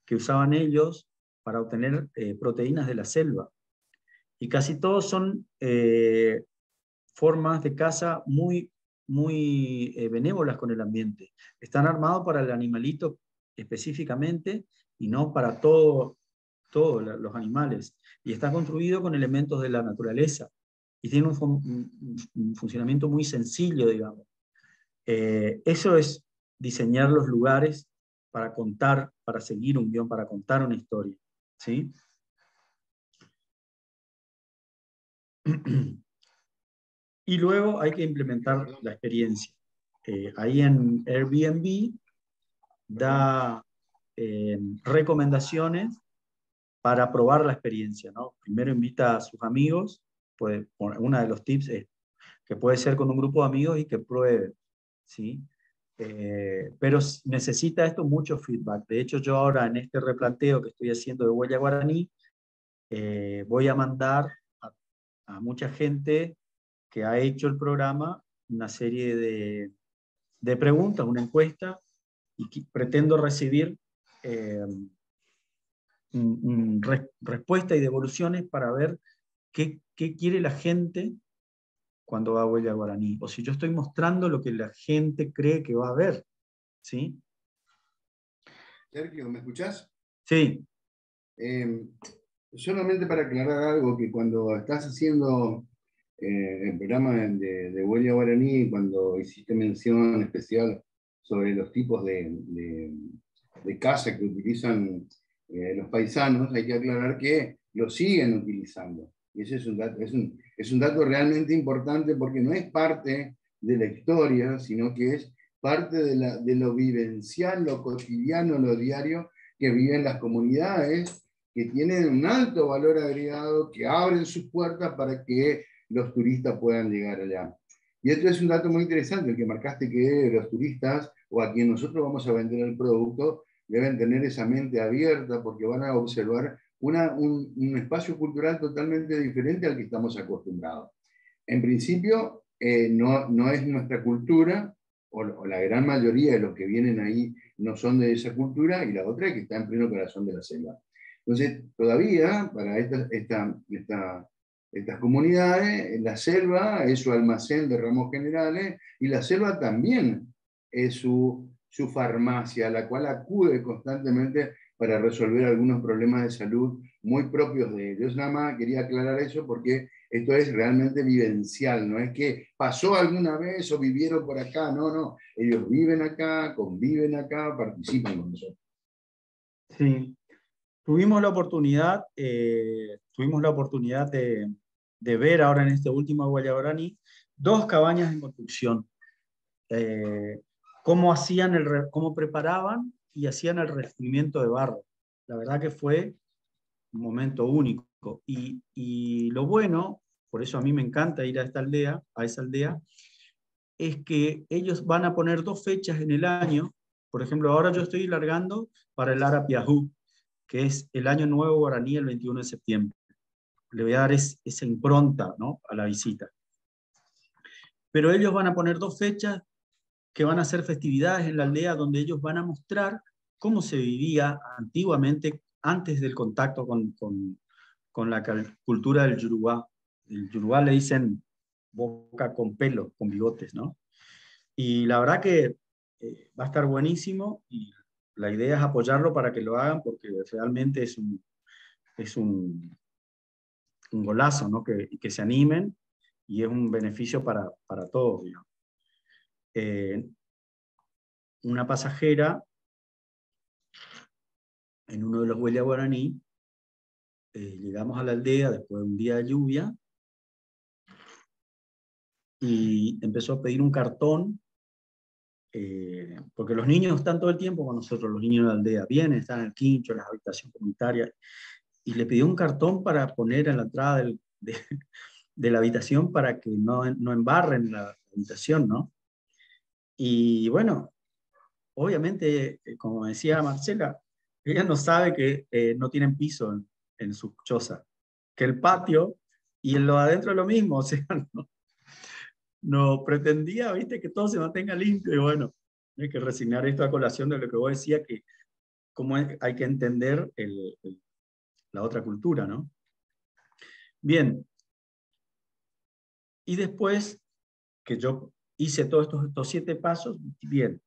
que usaban ellos para obtener proteínas de la selva. Y casi todos son formas de caza muy benévolas con el ambiente. Están armados para el animalito específicamente y no para todos los animales. Y está construido con elementos de la naturaleza. Y tiene un funcionamiento muy sencillo, digamos. Eso es diseñar los lugares para contar, para seguir un guión, para contar una historia, ¿sí? Y luego hay que implementar la experiencia. Ahí en Airbnb da recomendaciones para probar la experiencia, ¿no? Primero invita a sus amigos, pues, uno de los tips es que puede ser con un grupo de amigos y que prueben, ¿sí? Pero necesita esto mucho feedback. De hecho, yo ahora en este replanteo que estoy haciendo de Huella Guaraní, voy a mandar a mucha gente que ha hecho el programa una serie de preguntas, una encuesta, y pretendo recibir respuestas y devoluciones para ver qué quiere la gente cuando va a Huella Guaraní, o si yo estoy mostrando lo que la gente cree que va a ver, ¿sí? Sergio, ¿me escuchás? Sí. Solamente para aclarar algo, que cuando estás haciendo el programa de Huella Guaraní, cuando hiciste mención especial sobre los tipos de caza que utilizan los paisanos, hay que aclarar que lo siguen utilizando. Y ese es un dato realmente importante porque no es parte de la historia, sino que es parte de lo vivencial, lo cotidiano, lo diario que viven las comunidades, que tienen un alto valor agregado, que abren sus puertas para que los turistas puedan llegar allá. Y esto es un dato muy interesante, el que marcaste, que los turistas o a quien nosotros vamos a vender el producto deben tener esa mente abierta porque van a observar un espacio cultural totalmente diferente al que estamos acostumbrados. En principio, no es nuestra cultura, o la gran mayoría de los que vienen ahí no son de esa cultura, y la otra es que está en pleno corazón de la selva. Entonces, todavía para estas comunidades, la selva es su almacén de ramos generales, y la selva también es su farmacia, a la cual acude constantemente para resolver algunos problemas de salud muy propios de ellos. Nada más quería aclarar eso porque esto es realmente vivencial, no es que pasó alguna vez o vivieron por acá, no, ellos viven acá, conviven acá, participan con nosotros. Sí, tuvimos la oportunidad de ver ahora en este último Guayabarani 2 cabañas en construcción. Cómo preparaban y hacían el revestimiento de barro. La verdad que fue un momento único. Y lo bueno, por eso a mí me encanta ir a esa aldea, es que ellos van a poner 2 fechas en el año. Por ejemplo, ahora yo estoy largando para el Arapiajú, que es el Año Nuevo Guaraní, el 21 de septiembre. Le voy a dar esa impronta, ¿no?, a la visita. Pero ellos van a poner 2 fechas que van a ser festividades en la aldea, donde ellos van a mostrar cómo se vivía antiguamente, antes del contacto con la cultura del Yorubá. El Yorubá le dicen boca con pelo, con bigotes, ¿no? Y la verdad que va a estar buenísimo, y la idea es apoyarlo para que lo hagan, porque realmente es un golazo, ¿no? Que se animen, y es un beneficio para todos, digamos. Una pasajera en uno de los Huella Guaraní, llegamos a la aldea después de un día de lluvia, y empezó a pedir un cartón, porque los niños están todo el tiempo con nosotros, los niños de la aldea, vienen, están en el quincho, en las habitaciones comunitarias, y le pidió un cartón para poner en la entrada de la habitación para que no embarren la habitación, ¿no? Y bueno, obviamente, como decía Marcela, ella no sabe que no tienen piso en su choza, que el patio y en lo de adentro es lo mismo, o sea, no pretendía, viste, que todo se mantenga limpio. Y bueno, hay que resignar esto a colación de lo que vos decías, que cómo hay que entender la otra cultura, ¿no? Bien, y después que yo hice todos estos 7 pasos, bien,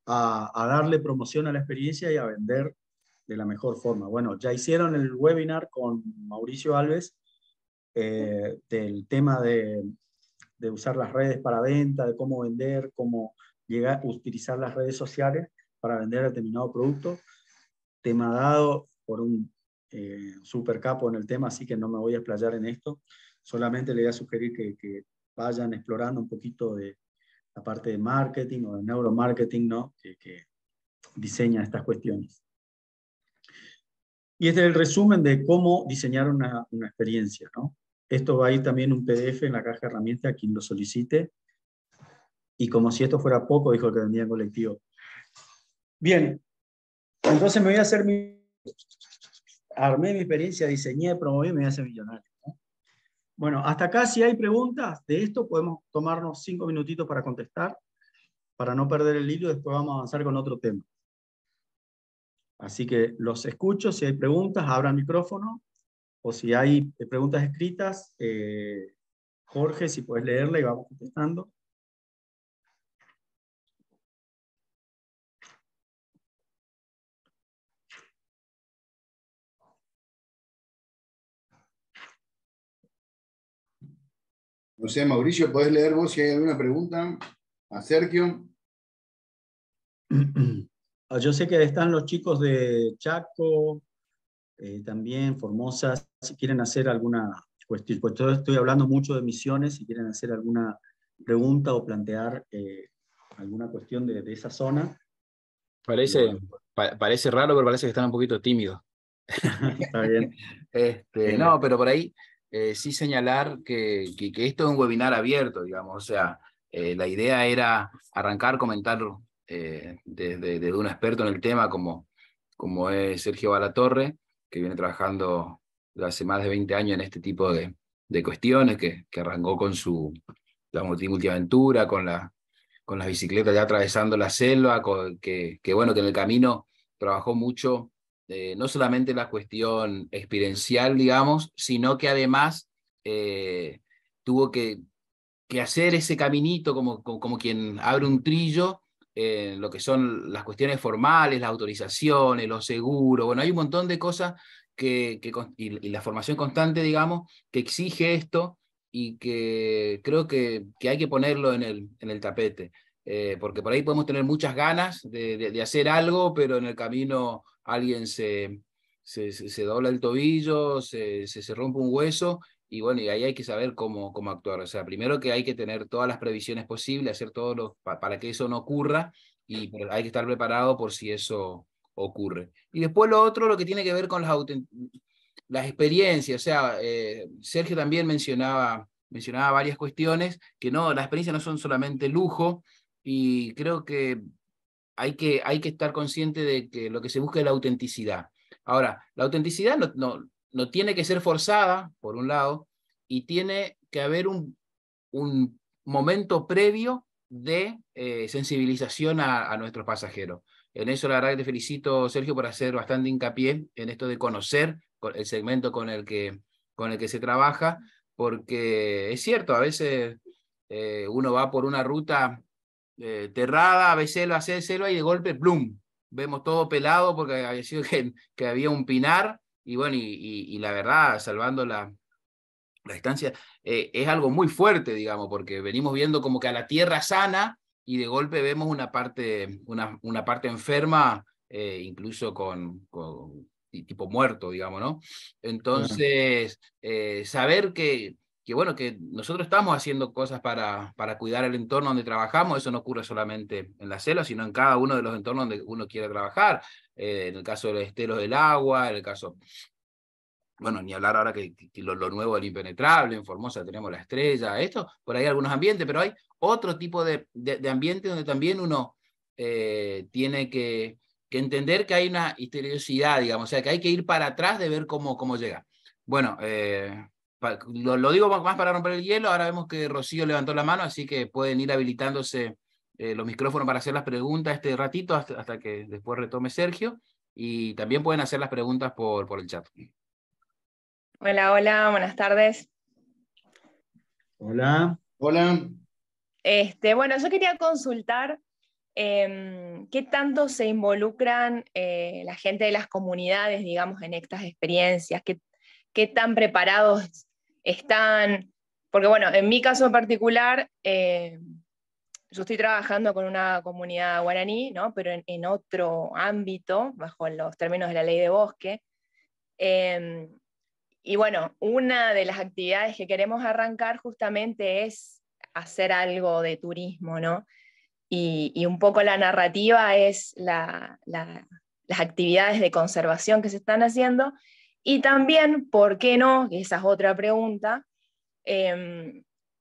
a darle promoción a la experiencia y a vender de la mejor forma. Bueno, ya hicieron el webinar con Mauricio Alves, del tema de usar las redes para venta, de cómo vender, cómo llegar a utilizar las redes sociales para vender determinado producto. Tema dado por un super capo en el tema, así que no me voy a explayar en esto. Solamente le voy a sugerir que vayan explorando un poquito de la parte de marketing o de neuromarketing, ¿no?, que diseña estas cuestiones. Y este es el resumen de cómo diseñar una experiencia, ¿no? Esto va a ir también un PDF en la caja de herramientas a quien lo solicite. Y como si esto fuera poco, dijo el que vendía en colectivo. Bien, entonces me voy a hacer armé mi experiencia, diseñé, promoví, me voy a hacer millonario, ¿no? Bueno, hasta acá, si hay preguntas de esto, podemos tomarnos 5 minutitos para contestar, para no perder el hilo, después vamos a avanzar con otro tema. Así que los escucho, si hay preguntas, abran micrófono, o si hay preguntas escritas, Jorge, si puedes leerla y vamos contestando. No sé, Mauricio, ¿podés leer vos si hay alguna pregunta a Sergio? Yo sé que están los chicos de Chaco, también Formosa, si quieren hacer alguna cuestión, pues estoy hablando mucho de Misiones, si quieren hacer alguna pregunta o plantear alguna cuestión de esa zona. Parece, parece raro, pero parece que están un poquito tímidos. Está bien. No, pero por ahí sí señalar que esto es un webinar abierto, digamos, o sea, la idea era arrancar, comentar desde un experto en el tema como es Sergio Balatorre, que viene trabajando hace más de 20 años en este tipo de cuestiones, que arrancó con su la multiaventura, con las bicicletas ya atravesando la selva, bueno, que en el camino trabajó mucho no solamente la cuestión experiencial, digamos, sino que además tuvo que hacer ese caminito como quien abre un trillo, lo que son las cuestiones formales, las autorizaciones, los seguros, bueno, hay un montón de cosas y la formación constante, digamos, que exige esto y que creo que hay que ponerlo en el tapete. Porque por ahí podemos tener muchas ganas de hacer algo, pero en el camino alguien se dobla el tobillo, se rompe un hueso, y bueno, y ahí hay que saber cómo actuar. O sea, primero que hay que tener todas las previsiones posibles, hacer todo para que eso no ocurra, y hay que estar preparado por si eso ocurre. Y después lo otro, lo que tiene que ver con las experiencias. O sea, Sergio también mencionaba varias cuestiones, que no, las experiencias no son solamente lujo, y creo que hay que estar consciente de que lo que se busca es la autenticidad. Ahora, la autenticidad no tiene que ser forzada, por un lado, y tiene que haber un momento previo de sensibilización a nuestros pasajeros. En eso, la verdad, que te felicito, Sergio, por hacer bastante hincapié en esto de conocer el segmento con el que se trabaja, porque es cierto, a veces uno va por una ruta Terrada, Becelo, hace selva, y de golpe, ¡plum! Vemos todo pelado porque había sido que había un pinar, y bueno, y la verdad, salvando la distancia, es algo muy fuerte, digamos, porque venimos viendo como que a la tierra sana, y de golpe vemos una parte enferma, incluso tipo muerto, digamos, ¿no? Entonces, saber bueno, que nosotros estamos haciendo cosas para cuidar el entorno donde trabajamos. Eso no ocurre solamente en la selva, sino en cada uno de los entornos donde uno quiere trabajar, en el caso de los esteros del agua, en el caso, bueno, ni hablar ahora que lo nuevo del impenetrable, en Formosa tenemos la estrella, esto, por ahí algunos ambientes, pero hay otro tipo de ambiente donde también uno tiene que entender que hay una histeriosidad, digamos, o sea, que hay que ir para atrás de ver cómo llega. Bueno, lo digo más para romper el hielo. Ahora vemos que Rocío levantó la mano, así que pueden ir habilitándose los micrófonos para hacer las preguntas este ratito, hasta que después retome Sergio, y también pueden hacer las preguntas por el chat. Hola, hola, buenas tardes. Hola. Hola. Bueno, yo quería consultar qué tanto se involucran la gente de las comunidades, digamos, en estas experiencias, qué tan preparados están, porque bueno, en mi caso en particular, yo estoy trabajando con una comunidad guaraní, ¿no? Pero en otro ámbito, bajo los términos de la ley de bosque. Y bueno, una de las actividades que queremos arrancar justamente es hacer algo de turismo, ¿no? Y un poco la narrativa es las actividades de conservación que se están haciendo, y también, ¿por qué no? Que esa es otra pregunta,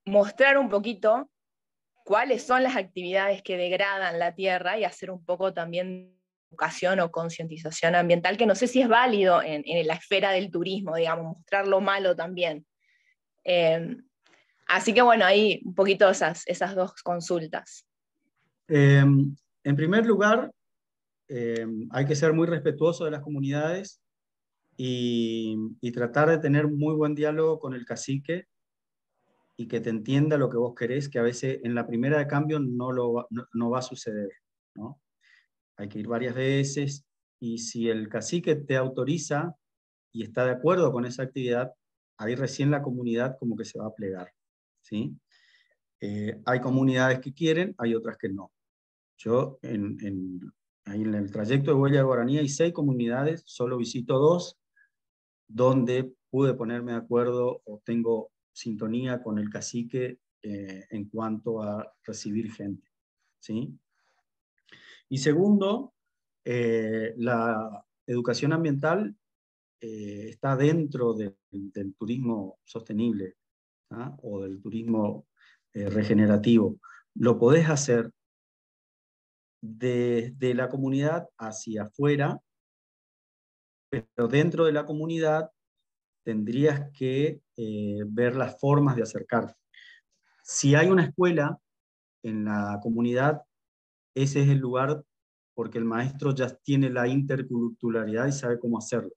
mostrar un poquito cuáles son las actividades que degradan la tierra, y hacer un poco también educación o concientización ambiental, que no sé si es válido en la esfera del turismo, digamos, mostrar lo malo también. Así que bueno, ahí un poquito esas dos consultas. En primer lugar, hay que ser muy respetuoso de las comunidades y tratar de tener muy buen diálogo con el cacique y que te entienda lo que vos querés, que a veces en la primera de cambio no va a suceder, ¿no? Hay que ir varias veces, y si el cacique te autoriza y está de acuerdo con esa actividad, ahí recién la comunidad como que se va a plegar, ¿sí? Hay comunidades que quieren, hay otras que no. Yo ahí en el trayecto de Huella de Guaraní hay 6 comunidades, solo visito 2, donde pude ponerme de acuerdo o tengo sintonía con el cacique en cuanto a recibir gente. ¿sí? Y segundo, la educación ambiental está dentro del turismo sostenible, ¿ah? O del turismo regenerativo. Lo podés hacer desde la comunidad hacia afuera, pero dentro de la comunidad tendrías que ver las formas de acercarte. Si hay una escuela en la comunidad, ese es el lugar porque el maestro ya tiene la interculturalidad y sabe cómo hacerlo.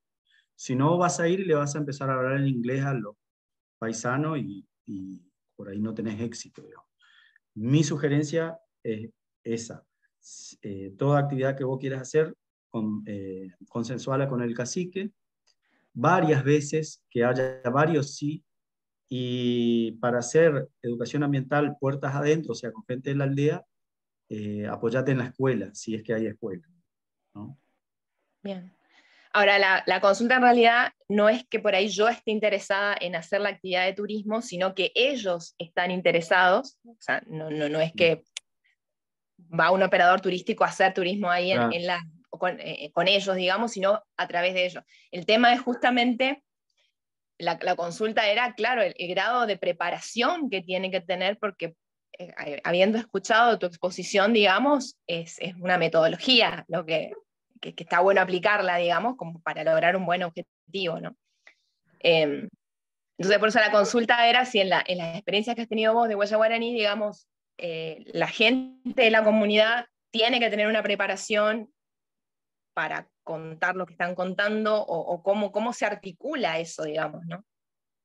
Si no, vas a ir y le vas a empezar a hablar en inglés a los paisanos y por ahí no tenés éxito, digamos. Mi sugerencia es esa. Toda actividad que vos quieras hacer, consensuala con el cacique, varias veces, que haya varios sí, y para hacer educación ambiental puertas adentro, o sea, con gente de la aldea, apoyate en la escuela, si es que hay escuela, ¿no? Bien. Ahora, la consulta en realidad no es que por ahí yo esté interesada en hacer la actividad de turismo, sino que ellos están interesados. O sea, no es que va un operador turístico a hacer turismo ahí Claro. con ellos, digamos, sino a través de ellos. El tema es justamente, la consulta era, claro, el grado de preparación que tiene que tener, porque habiendo escuchado tu exposición, digamos, es una metodología lo que está bueno aplicarla, digamos, como para lograr un buen objetivo, ¿no? Entonces, por eso la consulta era si en las experiencias que has tenido vos de Huella Guaraní, digamos, la gente de la comunidad tiene que tener una preparación para contar lo que están contando, o cómo se articula eso, digamos, ¿no?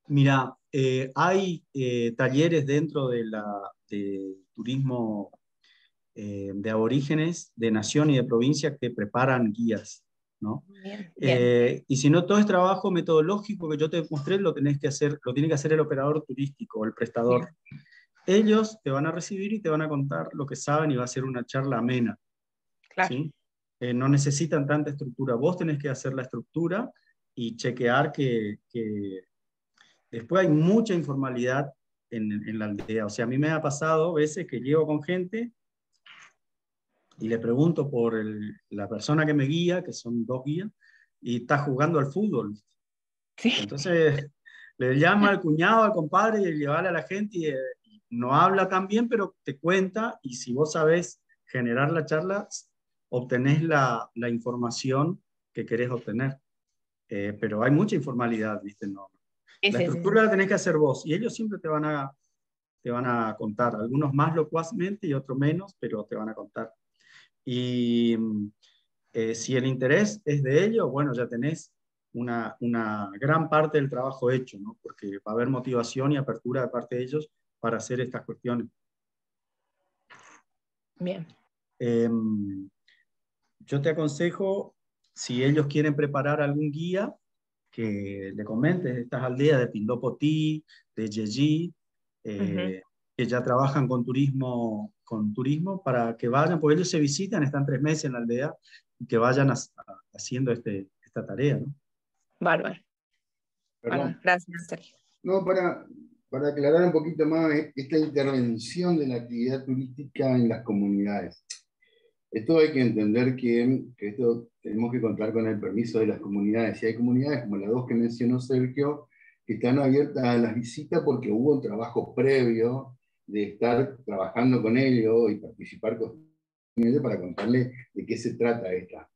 Mira, hay talleres dentro de turismo de aborígenes, de nación y de provincia que preparan guías, ¿no? Bien, bien. Y si no, todo es trabajo metodológico que yo te mostré, lo tenés que hacer, lo tiene que hacer el operador turístico, el prestador. Bien. Ellos te van a recibir y te van a contar lo que saben y va a ser una charla amena, Claro. ¿sí? No necesitan tanta estructura. Vos tenés que hacer la estructura y chequear que después hay mucha informalidad en la aldea. O sea, a mí me ha pasado veces que llego con gente y le pregunto por la persona que me guía, que son 2 guías, y está jugando al fútbol. Sí. Entonces le llama al cuñado, al compadre, y llevarle a la gente, y no habla tan bien, pero te cuenta, y si vos sabés generar la charla, obtenés la información que querés obtener. Pero hay mucha informalidad, ¿viste? No. Sí, La sí, sí, estructura la tenés que hacer vos, y ellos siempre te van a contar, algunos más locuazmente y otros menos, pero te van a contar. Y si el interés es de ellos, bueno, ya tenés una gran parte del trabajo hecho, ¿no? Porque va a haber motivación y apertura de parte de ellos para hacer estas cuestiones. bien. Yo te aconsejo, si ellos quieren preparar algún guía, que le comentes de estas aldeas de Pindopotí, de Yeyí, Uh-huh. que ya trabajan con turismo, para que vayan, porque ellos se visitan, están 3 meses en la aldea, y que vayan haciendo esta tarea, ¿no? Bárbaro. Bárbaro. Perdón. Gracias, Sergio. No, para aclarar un poquito más esta intervención de la actividad turística en las comunidades. Esto hay que entender que esto tenemos que contar con el permiso de las comunidades. Y hay comunidades como las 2 que mencionó Sergio, que están abiertas a las visitas porque hubo un trabajo previo de estar trabajando con ellos y participar con ellos para contarles de qué se trata esta.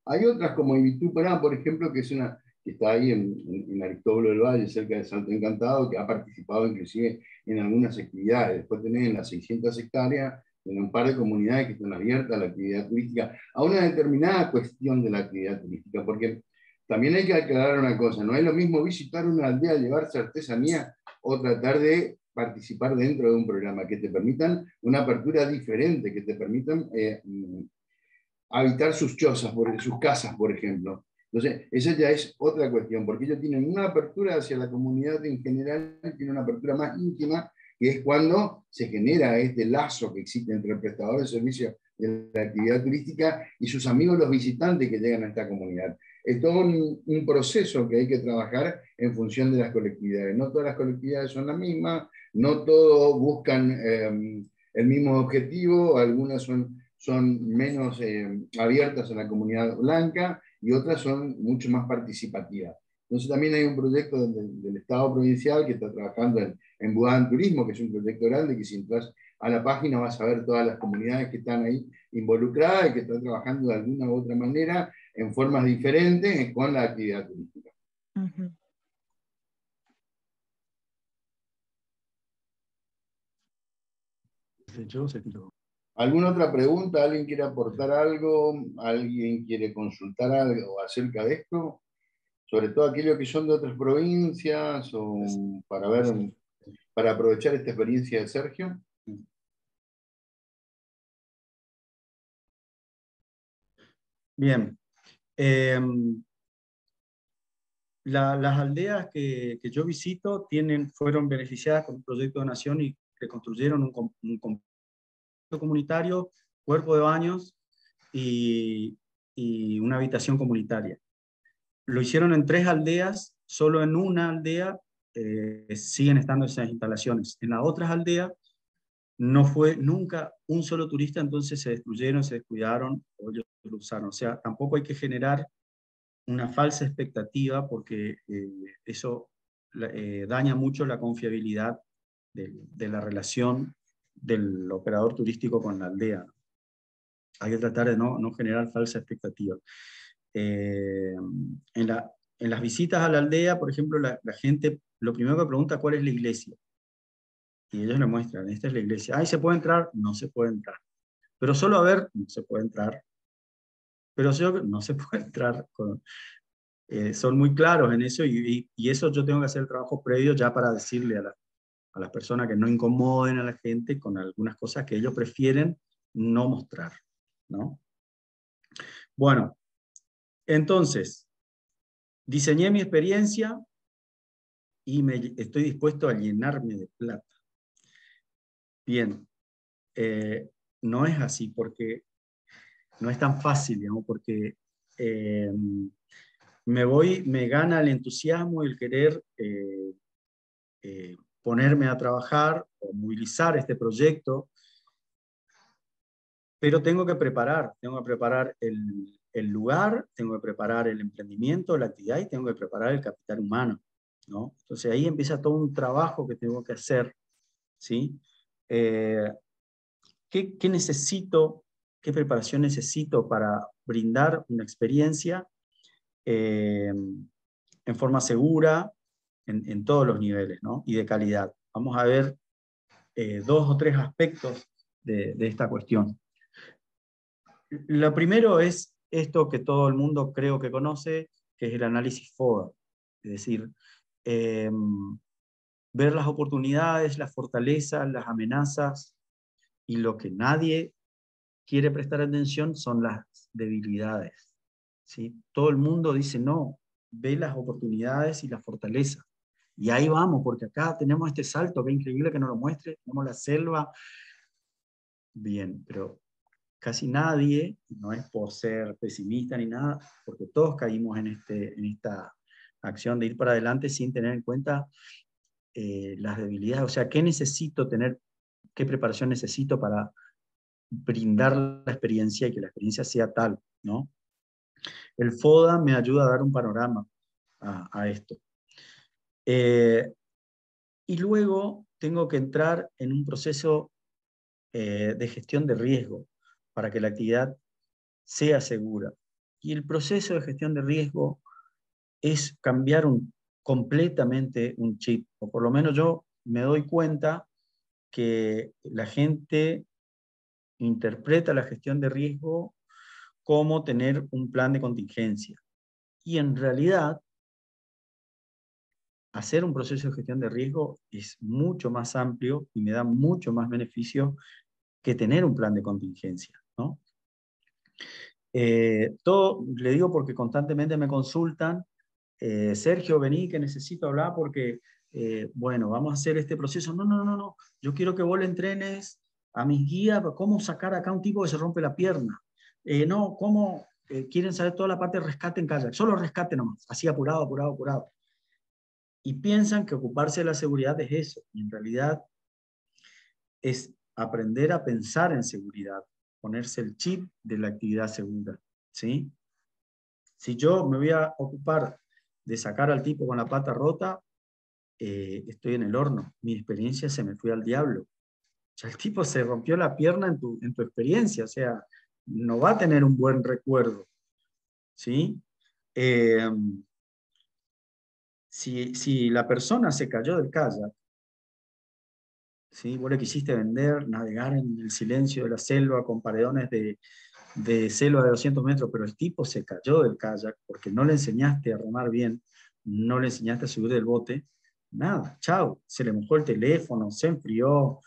Hay otras como Ibitupará, por ejemplo, que está ahí en Aristóbulo del Valle, cerca de Salto Encantado, que ha participado inclusive en algunas actividades. Después tenés en las 600 hectáreas, en un par de comunidades que están abiertas a la actividad turística, a una determinada cuestión de la actividad turística, porque también hay que aclarar una cosa, no es lo mismo visitar una aldea, llevarse artesanía, o tratar de participar dentro de un programa, que te permitan una apertura diferente, que te permitan habitar sus chozas, sus casas, por ejemplo. Entonces, esa ya es otra cuestión, porque ellos tienen una apertura hacia la comunidad en general, tienen una apertura más íntima, que es cuando se genera este lazo que existe entre el prestador de servicios de la actividad turística y sus amigos los visitantes que llegan a esta comunidad. Es todo un proceso que hay que trabajar en función de las colectividades. No todas las colectividades son las mismas, no todos buscan el mismo objetivo, algunas son menos abiertas a la comunidad blanca y otras son mucho más participativas. Entonces también hay un proyecto del Estado provincial que está trabajando en Budán Turismo, que es un proyecto grande, que si entras a la página vas a ver todas las comunidades que están ahí involucradas y que están trabajando de alguna u otra manera en formas diferentes con la actividad turística. Ujú. ¿Alguna otra pregunta? ¿Alguien quiere aportar algo? ¿Alguien quiere consultar algo acerca de esto? Sobre todo aquellos que son de otras provincias o para aprovechar esta experiencia de Sergio. Bien. Las aldeas que yo visito fueron beneficiadas con un proyecto de donación y que construyeron un complejo comunitario, cuerpo de baños y una habitación comunitaria. Lo hicieron en 3 aldeas, solo en una aldea siguen estando esas instalaciones. En las otras aldeas no fue nunca un solo turista, entonces se destruyeron, se descuidaron o ellos lo usaron. O sea, tampoco hay que generar una falsa expectativa porque eso daña mucho la confiabilidad de la relación del operador turístico con la aldea. Hay que tratar de no generar falsa expectativa. En las visitas a la aldea, por ejemplo, la gente lo primero que pregunta cuál es la iglesia. Y ellos le muestran, esta es la iglesia. ¿Ahí se puede entrar? No se puede entrar. Pero solo a ver, no se puede entrar. Pero no se puede entrar. Son muy claros en eso y eso yo tengo que hacer el trabajo previo ya para decirle a las personas que no incomoden a la gente con algunas cosas que ellos prefieren no mostrar, ¿no? Bueno, entonces, diseñé mi experiencia y estoy dispuesto a llenarme de plata. Bien, no es así porque no es tan fácil, digamos, porque me gana el entusiasmo y el querer ponerme a trabajar o movilizar este proyecto, pero tengo que preparar el lugar, tengo que preparar el emprendimiento, la actividad y tengo que preparar el capital humano, ¿no? Entonces ahí empieza todo un trabajo que tengo que hacer, ¿sí? ¿Qué necesito, qué preparación necesito para brindar una experiencia en forma segura en todos los niveles, ¿no? Y de calidad? Vamos a ver 2 o 3 aspectos de esta cuestión. Lo primero es esto que todo el mundo creo que conoce, que es el análisis FODA. Es decir, ver las oportunidades, las fortalezas, las amenazas, y lo que nadie quiere prestar atención son las debilidades, ¿sí? Todo el mundo dice, no, ve las oportunidades y las fortalezas. Y ahí vamos, porque acá tenemos este salto, que es increíble que nos lo muestre, tenemos la selva. Bien, pero casi nadie, no es por ser pesimista ni nada, porque todos caímos en esta acción de ir para adelante sin tener en cuenta las debilidades. O sea, qué preparación necesito para brindar la experiencia y que la experiencia sea tal, ¿no? El FODA me ayuda a dar un panorama a esto. Y luego tengo que entrar en un proceso de gestión de riesgo para que la actividad sea segura. Y el proceso de gestión de riesgo es cambiar completamente un chip, o por lo menos yo me doy cuenta que la gente interpreta la gestión de riesgo como tener un plan de contingencia. Y en realidad, hacer un proceso de gestión de riesgo es mucho más amplio y me da mucho más beneficio que tener un plan de contingencia, ¿no? Todo le digo porque constantemente me consultan, Sergio, vení que necesito hablar porque, bueno, vamos a hacer este proceso. No, yo quiero que vos le entrenes a mis guías cómo sacar acá un tipo que se rompe la pierna. No, cómo quieren saber toda la parte de rescate en kayak, solo rescate nomás, así apurado. Y piensan que ocuparse de la seguridad es eso, y en realidad es aprender a pensar en seguridad, ponerse el chip de la actividad segura, ¿sí? Si yo me voy a ocupar de sacar al tipo con la pata rota, estoy en el horno. Mi experiencia se me fue al diablo. Ya el tipo se rompió la pierna en tu experiencia, o sea, no va a tener un buen recuerdo, ¿sí? Si la persona se cayó del kayak, ¿sí? Vos le quisiste vender, navegar en el silencio de la selva con paredones de selva de 200 metros, pero el tipo se cayó del kayak porque no le enseñaste a remar bien, no le enseñaste a subir del bote, nada, chao, se le mojó el teléfono, se enfrió,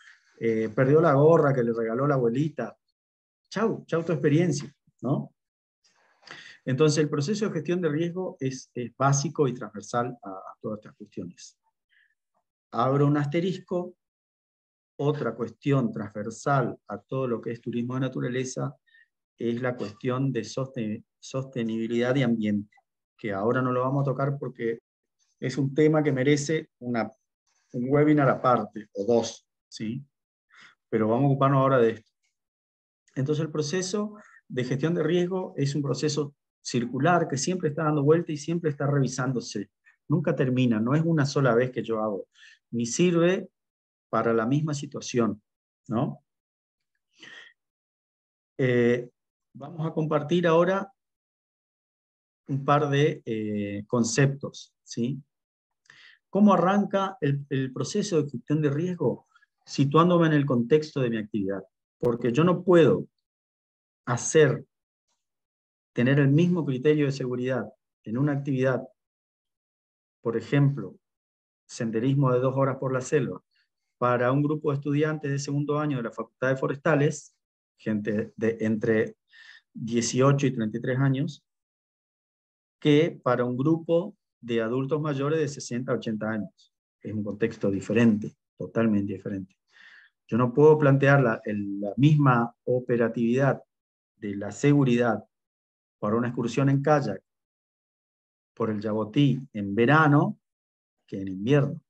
perdió la gorra que le regaló la abuelita, chau, chau tu experiencia, ¿no? Entonces el proceso de gestión de riesgo es básico y transversal a todas estas cuestiones. Abro un asterisco, otra cuestión transversal a todo lo que es turismo de naturaleza es la cuestión de sostenibilidad y ambiente, que ahora no lo vamos a tocar porque es un tema que merece un webinar aparte, o dos, ¿sí? Pero vamos a ocuparnos ahora de esto. Entonces el proceso de gestión de riesgo es un proceso circular que siempre está dando vuelta y siempre está revisándose. Nunca termina, no es una sola vez que yo hago, ni sirve para la misma situación, ¿no? Vamos a compartir ahora un par de conceptos, ¿sí? ¿Cómo arranca el proceso de gestión de riesgo? Situándome en el contexto de mi actividad, porque yo no puedo tener el mismo criterio de seguridad en una actividad, por ejemplo, senderismo de 2 horas por la selva, para un grupo de estudiantes de segundo año de la Facultad de Forestales, gente de entre 18 y 33 años, que para un grupo de adultos mayores de 60 a 80 años. Es un contexto diferente, totalmente diferente. Yo no puedo plantear la misma operatividad de la seguridad para una excursión en kayak por el Yabotí en verano que en invierno,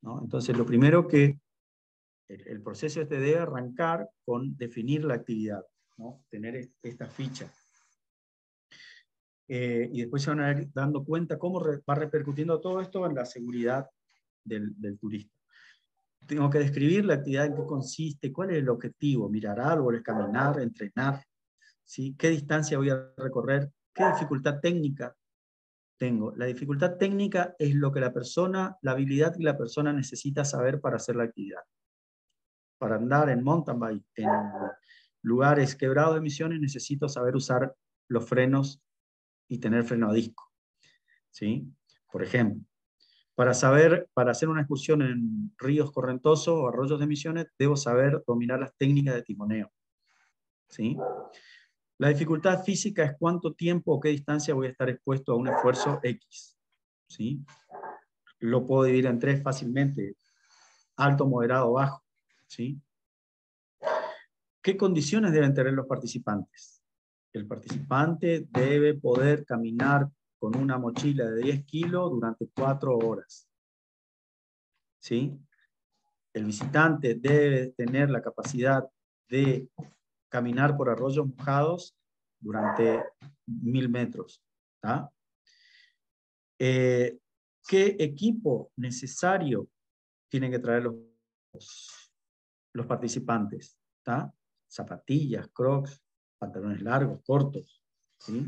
¿no? Entonces, lo primero que el proceso debe arrancar con definir la actividad, ¿no? Tener esta ficha. Y después se van a ir dando cuenta cómo va repercutiendo todo esto en la seguridad del turista. Tengo que describir la actividad, en qué consiste, cuál es el objetivo, mirar árboles, caminar, entrenar, ¿sí? ¿Qué distancia voy a recorrer? ¿Qué dificultad técnica tengo? La dificultad técnica es lo que la habilidad que la persona necesita saber para hacer la actividad. Para andar en mountain bike, en lugares quebrados de emisiones, necesito saber usar los frenos y tener freno a disco, ¿sí? Por ejemplo, para hacer una excursión en ríos correntosos o arroyos de emisiones, debo saber dominar las técnicas de timoneo, ¿sí? La dificultad física es cuánto tiempo o qué distancia voy a estar expuesto a un esfuerzo X, ¿sí? Lo puedo dividir en 3 fácilmente, alto, moderado, bajo, ¿sí? ¿Qué condiciones deben tener los participantes? El participante debe poder caminar con una mochila de 10 kilos durante 4 horas, ¿sí? El visitante debe tener la capacidad de caminar por arroyos mojados durante 1000 metros, ¿tá? ¿Qué equipo necesario tienen que traer los participantes? ¿Tá? Zapatillas, crocs, pantalones largos, cortos, ¿sí?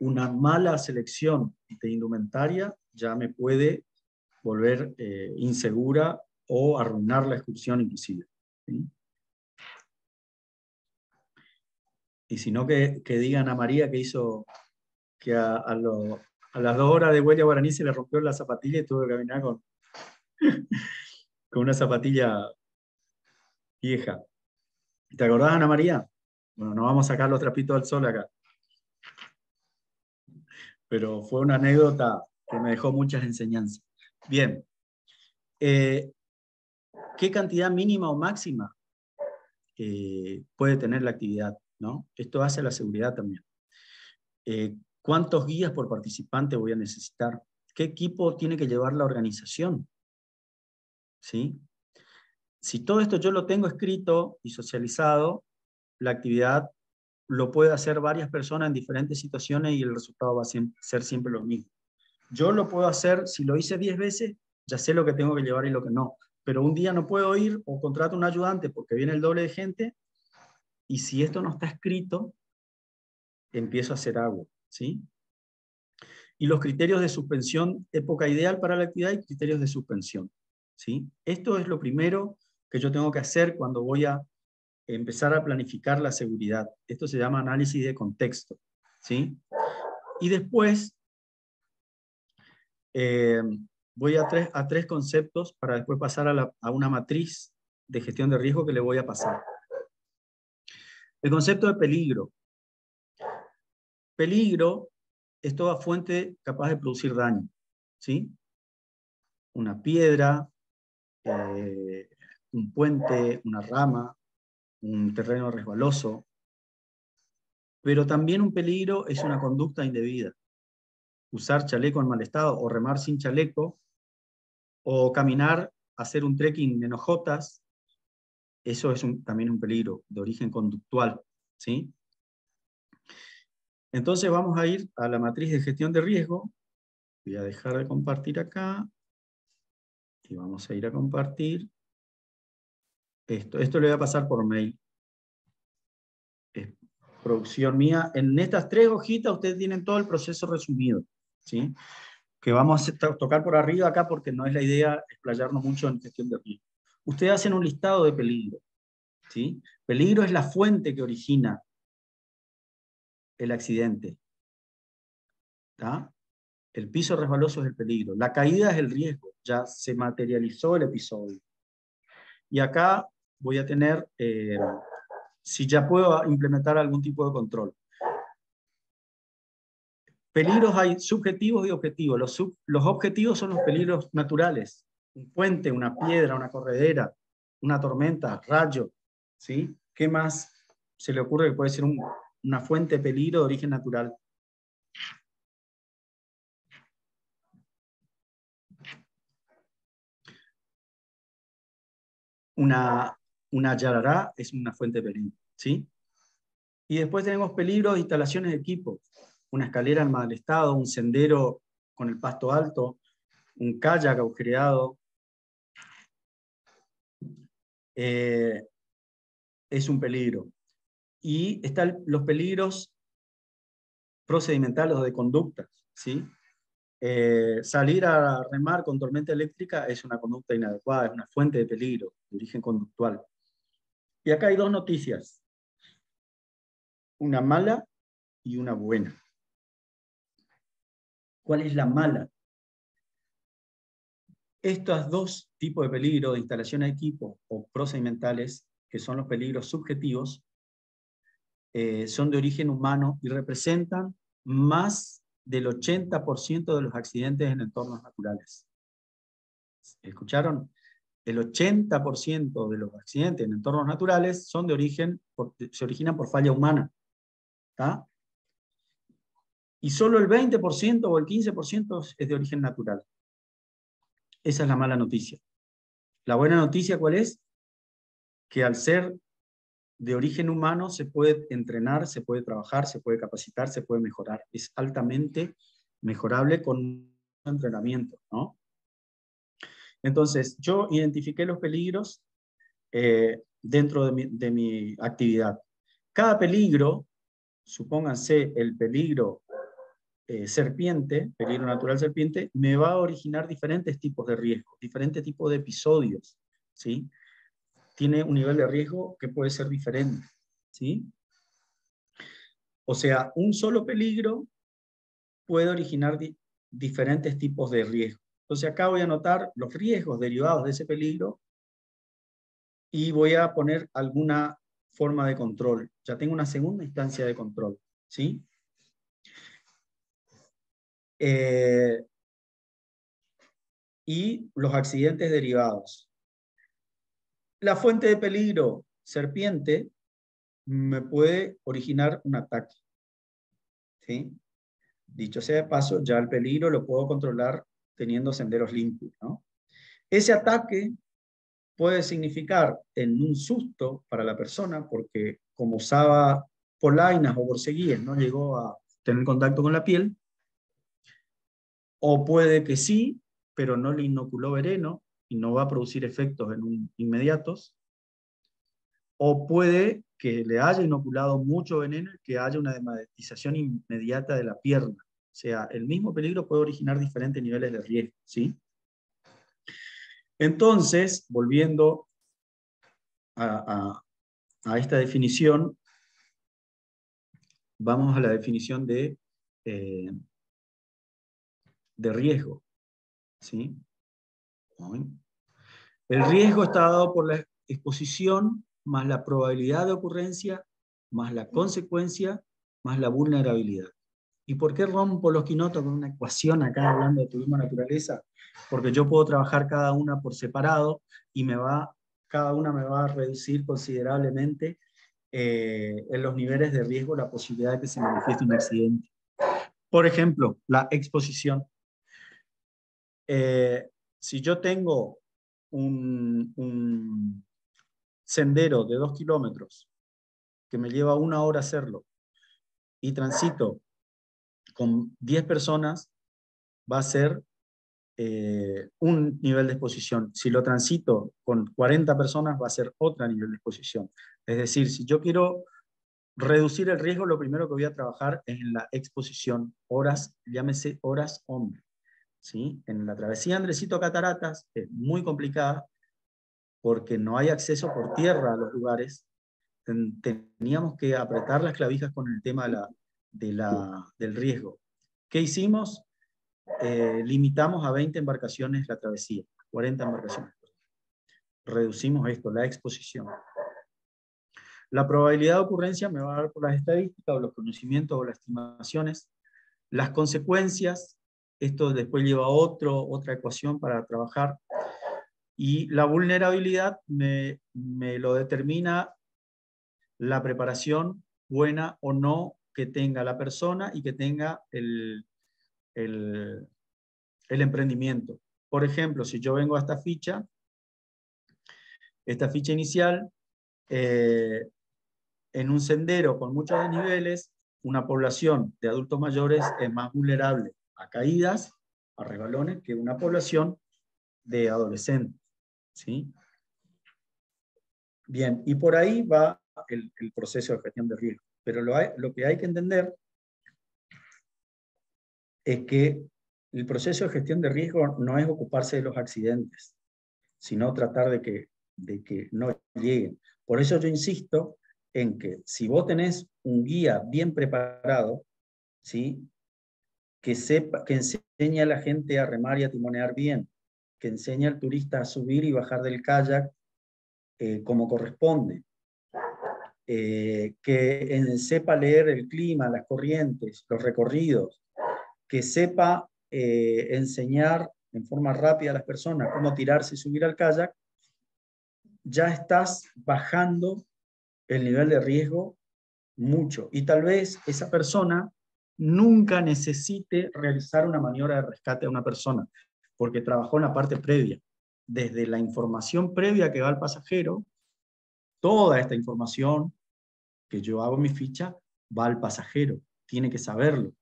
Una mala selección de indumentaria ya me puede volver insegura o arruinar la excursión inclusive, ¿sí? Y si no, que digan a María que hizo que a las 2 horas de huella guaraní se le rompió la zapatilla y tuvo que caminar con una zapatilla vieja. ¿Te acordás, Ana María? Bueno, no vamos a sacar los trapitos al sol acá. Pero fue una anécdota que me dejó muchas enseñanzas. Bien. ¿Qué cantidad mínima o máxima puede tener la actividad, ¿no? Esto hace a la seguridad también. ¿Cuántos guías por participante voy a necesitar? ¿Qué equipo tiene que llevar la organización? ¿Sí? Si todo esto yo lo tengo escrito y socializado, la actividad lo puede hacer varias personas en diferentes situaciones y el resultado va a ser siempre lo mismo. Yo lo puedo hacer, si lo hice 10 veces, ya sé lo que tengo que llevar y lo que no. Pero un día no puedo ir o contrato un ayudante porque viene el doble de gente, y si esto no está escrito, empiezo a hacer algo, ¿sí? Y los criterios de suspensión, época ideal para la actividad y criterios de suspensión, ¿sí? Esto es lo primero que yo tengo que hacer cuando voy a empezar a planificar la seguridad. Esto se llama análisis de contexto, ¿sí? Y después voy a tres conceptos para después pasar a una matriz de gestión de riesgo que le voy a pasar. El concepto de peligro. Peligro es toda fuente capaz de producir daño, ¿sí? Una piedra, un puente, una rama, un terreno resbaloso. Pero también un peligro es una conducta indebida. Usar chaleco en mal estado, o remar sin chaleco, o caminar, hacer un trekking en hojotas, eso es también un peligro de origen conductual, ¿sí? Entonces vamos a ir a la matriz de gestión de riesgo. Voy a dejar de compartir acá, y vamos a ir a compartir esto. Esto le voy a pasar por mail. Es producción mía. En estas 3 hojitas ustedes tienen todo el proceso resumido, ¿sí? Que vamos a tocar por arriba acá porque no es la idea explayarnos mucho en gestión de riesgo. Ustedes hacen un listado de peligro, ¿sí? Peligro es la fuente que origina el accidente, ¿tá? El piso resbaloso es el peligro. La caída es el riesgo. Ya se materializó el episodio. Y acá voy a tener, si ya puedo implementar algún tipo de control. Peligros hay subjetivos y objetivos. Los objetivos son los peligros naturales. Un puente, una piedra, una corredera, una tormenta, rayo, ¿sí? ¿Qué más se le ocurre que puede ser una fuente de peligro de origen natural? Una yarará es una fuente de peligro, ¿sí? Y después tenemos peligros de instalaciones de equipo. Una escalera en mal estado, un sendero con el pasto alto, un kayak agujereado. Es un peligro. Y están los peligros procedimentales o de conducta, ¿sí? Salir a remar con tormenta eléctrica es una conducta inadecuada, es una fuente de peligro de origen conductual. Y acá hay 2 noticias, una mala y una buena. ¿Cuál es la mala? Estos 2 tipos de peligro de instalación de equipo o procedimentales, que son los peligros subjetivos, son de origen humano y representan más del 80% de los accidentes en entornos naturales. ¿Escucharon? El 80% de los accidentes en entornos naturales son se originan por falla humana, ¿tá? Y solo el 20% o el 15% es de origen natural. Esa es la mala noticia. La buena noticia, ¿cuál es? Que al ser de origen humano se puede entrenar, se puede trabajar, se puede capacitar, se puede mejorar. Es altamente mejorable con entrenamiento, ¿no? Entonces, yo identifiqué los peligros dentro de mi actividad. Cada peligro, supónganse el peligro serpiente, peligro natural serpiente, me va a originar diferentes tipos de riesgo, diferentes tipos de episodios, ¿sí? Tiene un nivel de riesgo que puede ser diferente, ¿sí? O sea, un solo peligro puede originar diferentes tipos de riesgo. Entonces acá voy a anotar los riesgos derivados de ese peligro y voy a poner alguna forma de control. Ya tengo una segunda instancia de control, ¿sí? Y los accidentes derivados. La fuente de peligro, serpiente, me puede originar un ataque, ¿sí? Dicho sea de paso, ya el peligro lo puedo controlar teniendo senderos limpios, ¿no? Ese ataque puede significar en un susto para la persona, porque como usaba polainas o borceguíes, no llegó a tener contacto con la piel, o puede que sí, pero no le inoculó veneno y no va a producir efectos inmediatos, o puede que le haya inoculado mucho veneno y que haya una dematización inmediata de la pierna. O sea, el mismo peligro puede originar diferentes niveles de riesgo, ¿sí? Entonces, volviendo a esta definición, vamos a la definición de riesgo, ¿sí? El riesgo está dado por la exposición más la probabilidad de ocurrencia, más la consecuencia, más la vulnerabilidad. ¿Y por qué rompo los quinotos con una ecuación acá hablando de turismo naturaleza? Porque yo puedo trabajar cada una por separado y cada una me va a reducir considerablemente en los niveles de riesgo la posibilidad de que se manifieste un accidente. Por ejemplo, la exposición. Si yo tengo un sendero de 2 kilómetros que me lleva 1 hora hacerlo y transito con 10 personas, va a ser un nivel de exposición. Si lo transito con 40 personas, va a ser otro nivel de exposición. Es decir, si yo quiero reducir el riesgo, lo primero que voy a trabajar es en la exposición, horas, llámese horas hombre. ¿Sí? En la travesía Andresito Cataratas es muy complicada porque no hay acceso por tierra a los lugares. Teníamos que apretar las clavijas con el tema del riesgo. ¿Qué hicimos? Limitamos a 20 embarcaciones la travesía, 40 embarcaciones. Reducimos esto, la exposición. La probabilidad de ocurrencia me va a dar por las estadísticas o los conocimientos o las estimaciones. Las consecuencias, esto después lleva otra ecuación para trabajar. Y la vulnerabilidad me lo determina la preparación buena o no que tenga la persona y que tenga el emprendimiento. Por ejemplo, si yo vengo a esta ficha inicial, en un sendero con muchos desniveles, una población de adultos mayores es más vulnerable a caídas, a resbalones, que una población de adolescentes. ¿Sí? Bien, y por ahí va el proceso de gestión de riesgo. Pero lo que hay que entender es que el proceso de gestión de riesgo no es ocuparse de los accidentes, sino tratar de que no lleguen. Por eso yo insisto en que si vos tenés un guía bien preparado, ¿sí? que enseñe a la gente a remar y a timonear bien, que enseñe al turista a subir y bajar del kayak como corresponde, que sepa leer el clima, las corrientes, los recorridos, que sepa enseñar en forma rápida a las personas cómo tirarse y subir al kayak, ya estás bajando el nivel de riesgo mucho. Y tal vez esa persona nunca necesite realizar una maniobra de rescate a una persona, porque trabajó en la parte previa. Desde la información previa que va al pasajero, toda esta información que yo hago en mi ficha va al pasajero, tiene que saberlo.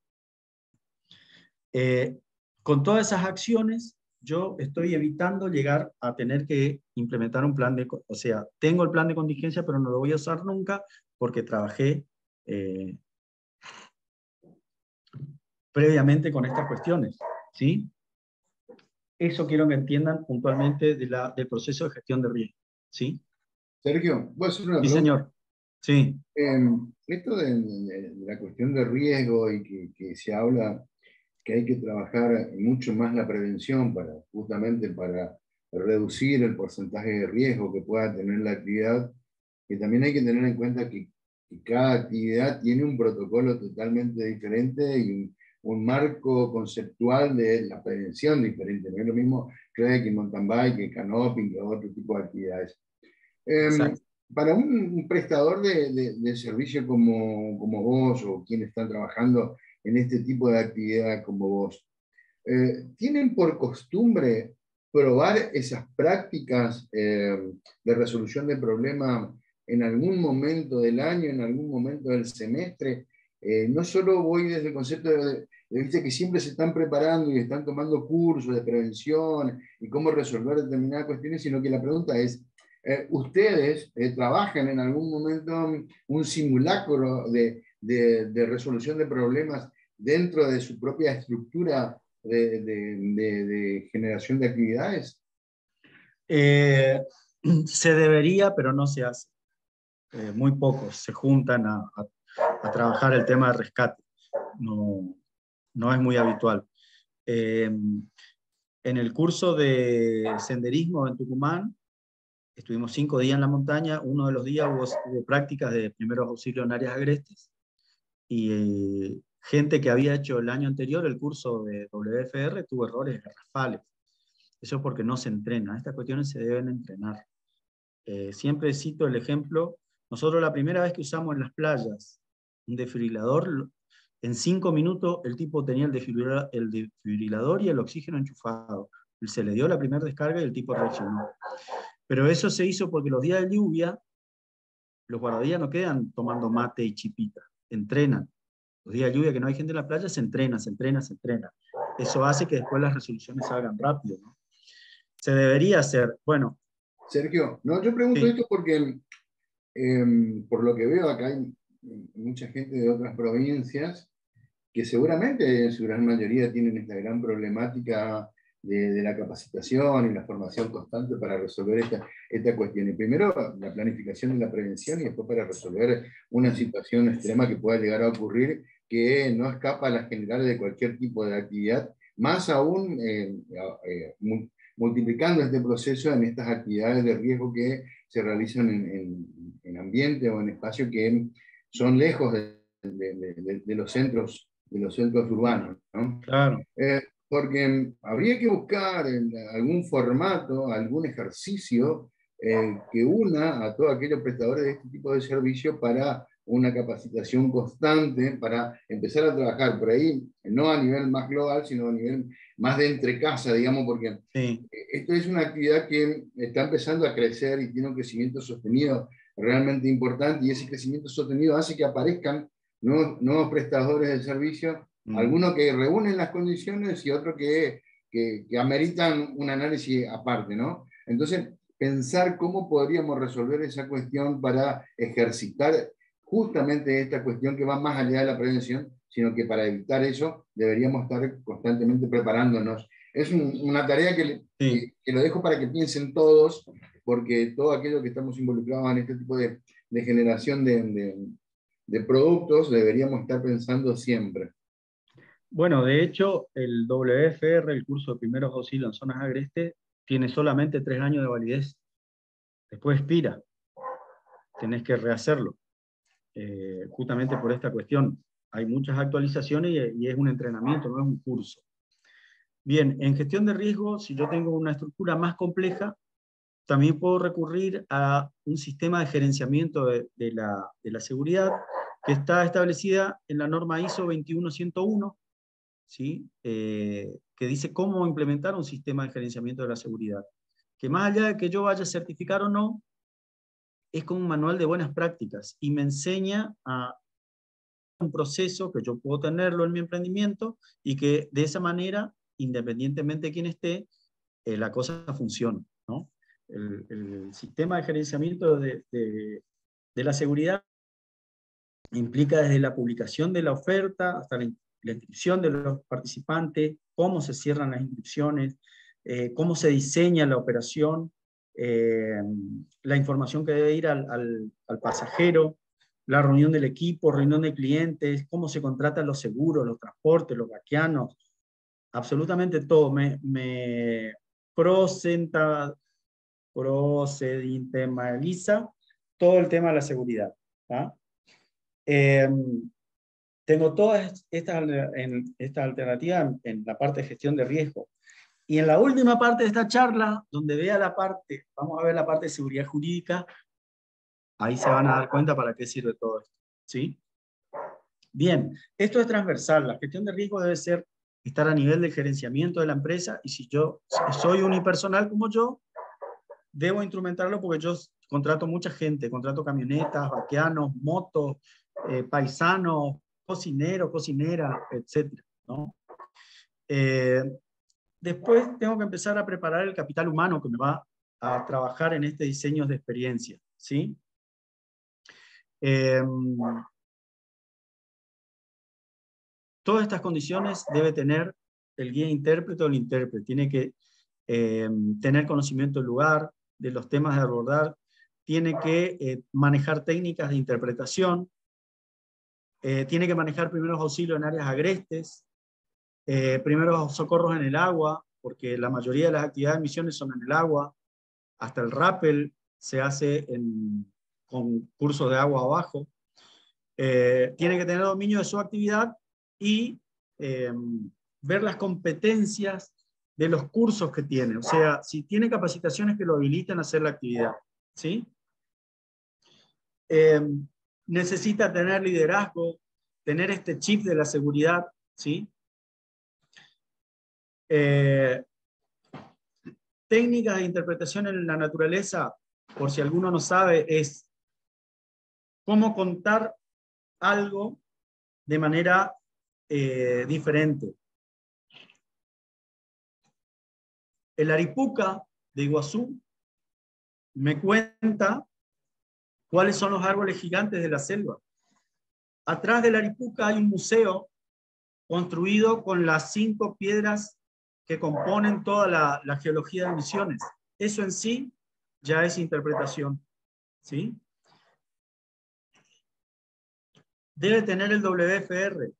Con todas esas acciones, yo estoy evitando llegar a tener que implementar un plan o sea, tengo el plan de contingencia, pero no lo voy a usar nunca porque trabajé previamente con estas cuestiones, ¿sí? Eso quiero que entiendan puntualmente del proceso de gestión de riesgo, ¿sí? Sergio, voy a hacer una Sí, pregunta. señor. Sí. Esto de la cuestión de riesgo y que se habla que hay que trabajar mucho más la prevención justamente para reducir el porcentaje de riesgo que pueda tener la actividad, que también hay que tener en cuenta que cada actividad tiene un protocolo totalmente diferente y un marco conceptual de la prevención diferente. No es lo mismo que mountain bike, que canoping, que otro tipo de actividades. Para un prestador de servicio como vos o quienes están trabajando en este tipo de actividad como vos, ¿tienen por costumbre probar esas prácticas de resolución de problemas en algún momento del año, en algún momento del semestre. No solo voy desde el concepto viste que siempre se están preparando y están tomando cursos de prevención y cómo resolver determinadas cuestiones, sino que la pregunta es, ¿ustedes trabajan en algún momento un simulacro de resolución de problemas dentro de su propia estructura de generación de actividades? Se debería, pero no se hace. Muy pocos se juntan a trabajar el tema de rescate. No es muy habitual. En el curso de senderismo en Tucumán, estuvimos 5 días en la montaña. Uno de los días hubo prácticas de primeros auxilios en áreas agrestes, y gente que había hecho el año anterior el curso de WFR tuvo errores garrafales. Eso es porque no se entrena. Estas cuestiones se deben entrenar. Siempre cito el ejemplo. Nosotros la primera vez que usamos en las playas un desfibrilador, en 5 minutos el tipo tenía el desfibrilador y el oxígeno enchufado. Se le dio la primera descarga y el tipo reaccionó. Pero eso se hizo porque los días de lluvia, los guardavidas no quedan tomando mate y chipita, entrenan. Los días de lluvia que no hay gente en la playa, se entrena, se entrena, se entrena. Eso hace que después las resoluciones salgan rápido, ¿no? Se debería hacer. Bueno. Sergio, no, yo pregunto sí. esto porque por lo que veo acá hay mucha gente de otras provincias que seguramente en su gran mayoría tienen esta gran problemática de la capacitación y la formación constante para resolver esta cuestión. Y primero la planificación y la prevención, y después para resolver una situación extrema que pueda llegar a ocurrir, que no escapa a las generales de cualquier tipo de actividad, más aún multiplicando este proceso en estas actividades de riesgo que se realizan en ambiente o en espacios que son lejos de los centros urbanos, ¿no? Claro. Porque habría que buscar algún formato, algún ejercicio que una a todos aquellos prestadores de este tipo de servicio para una capacitación constante, para empezar a trabajar por ahí, no a nivel más global, sino a nivel más de entre casa, digamos, porque sí. Esto es una actividad que está empezando a crecer y tiene un crecimiento sostenido realmente importante, y ese crecimiento sostenido hace que aparezcan nuevos prestadores de servicio, algunos que reúnen las condiciones y otros que ameritan un análisis aparte, ¿no? Entonces, pensar cómo podríamos resolver esa cuestión para ejercitar justamente esta cuestión que va más allá de la prevención, sino que para evitar eso deberíamos estar constantemente preparándonos. Es una tarea que lo dejo para que piensen todos, porque todo aquello que estamos involucrados en este tipo de generación de productos deberíamos estar pensando siempre. Bueno, de hecho, el WFR, el curso de primeros auxilios en zonas agrestes, tiene solamente 3 años de validez. Después expira. Tenés que rehacerlo. Justamente por esta cuestión. Hay muchas actualizaciones y es un entrenamiento, no es un curso. Bien, en gestión de riesgo, si yo tengo una estructura más compleja, también puedo recurrir a un sistema de gerenciamiento de la seguridad que está establecida en la norma ISO 21101, ¿sí? Que dice cómo implementar un sistema de gerenciamiento de la seguridad. Que más allá de que yo vaya a certificar o no, es como un manual de buenas prácticas y me enseña a un proceso que yo puedo tenerlo en mi emprendimiento y que de esa manera, independientemente de quién esté, la cosa funciona, ¿no? El sistema de gerenciamiento de la seguridad implica desde la publicación de la oferta hasta la inscripción de los participantes, cómo se cierran las inscripciones, cómo se diseña la operación, la información que debe ir al pasajero, la reunión del equipo, reunión de clientes, cómo se contratan los seguros, los transportes, los vaquianos, absolutamente todo. Me procedimentaliza todo el tema de la seguridad. Tengo todas estas alternativas en la parte de gestión de riesgo. Y en la última parte de esta charla, donde vamos a ver la parte de seguridad jurídica, ahí se van a dar cuenta para qué sirve todo esto. ¿Sí? Bien, esto es transversal. La gestión de riesgo debe ser estar a nivel del gerenciamiento de la empresa, y si yo soy unipersonal como yo, debo instrumentarlo porque yo contrato mucha gente, contrato camionetas, vaqueanos, motos, paisanos, cocineros, cocineras, etc., ¿no? Después tengo que empezar a preparar el capital humano que me va a trabajar en este diseño de experiencia, ¿sí? Todas estas condiciones debe tener el guía intérprete o el intérprete. Tiene que tener conocimiento del lugar, de los temas de abordar, tiene que manejar técnicas de interpretación, tiene que manejar primeros auxilios en áreas agrestes, primeros socorros en el agua, porque la mayoría de las actividades de misiones son en el agua, hasta el rappel se hace con cursos de agua abajo. Tiene que tener dominio de su actividad y ver las competencias de los cursos que tiene. O sea, si tiene capacitaciones que lo habilitan a hacer la actividad, ¿sí? Necesita tener liderazgo, tener este chip de la seguridad, ¿sí? Técnicas de interpretación en la naturaleza, por si alguno no sabe, es cómo contar algo de manera diferente. El Aripuca de Iguazú me cuenta cuáles son los árboles gigantes de la selva. Atrás del Aripuca hay un museo construido con las 5 piedras que componen toda la geología de Misiones. Eso en sí ya es interpretación, ¿sí? Debe tener el WFR.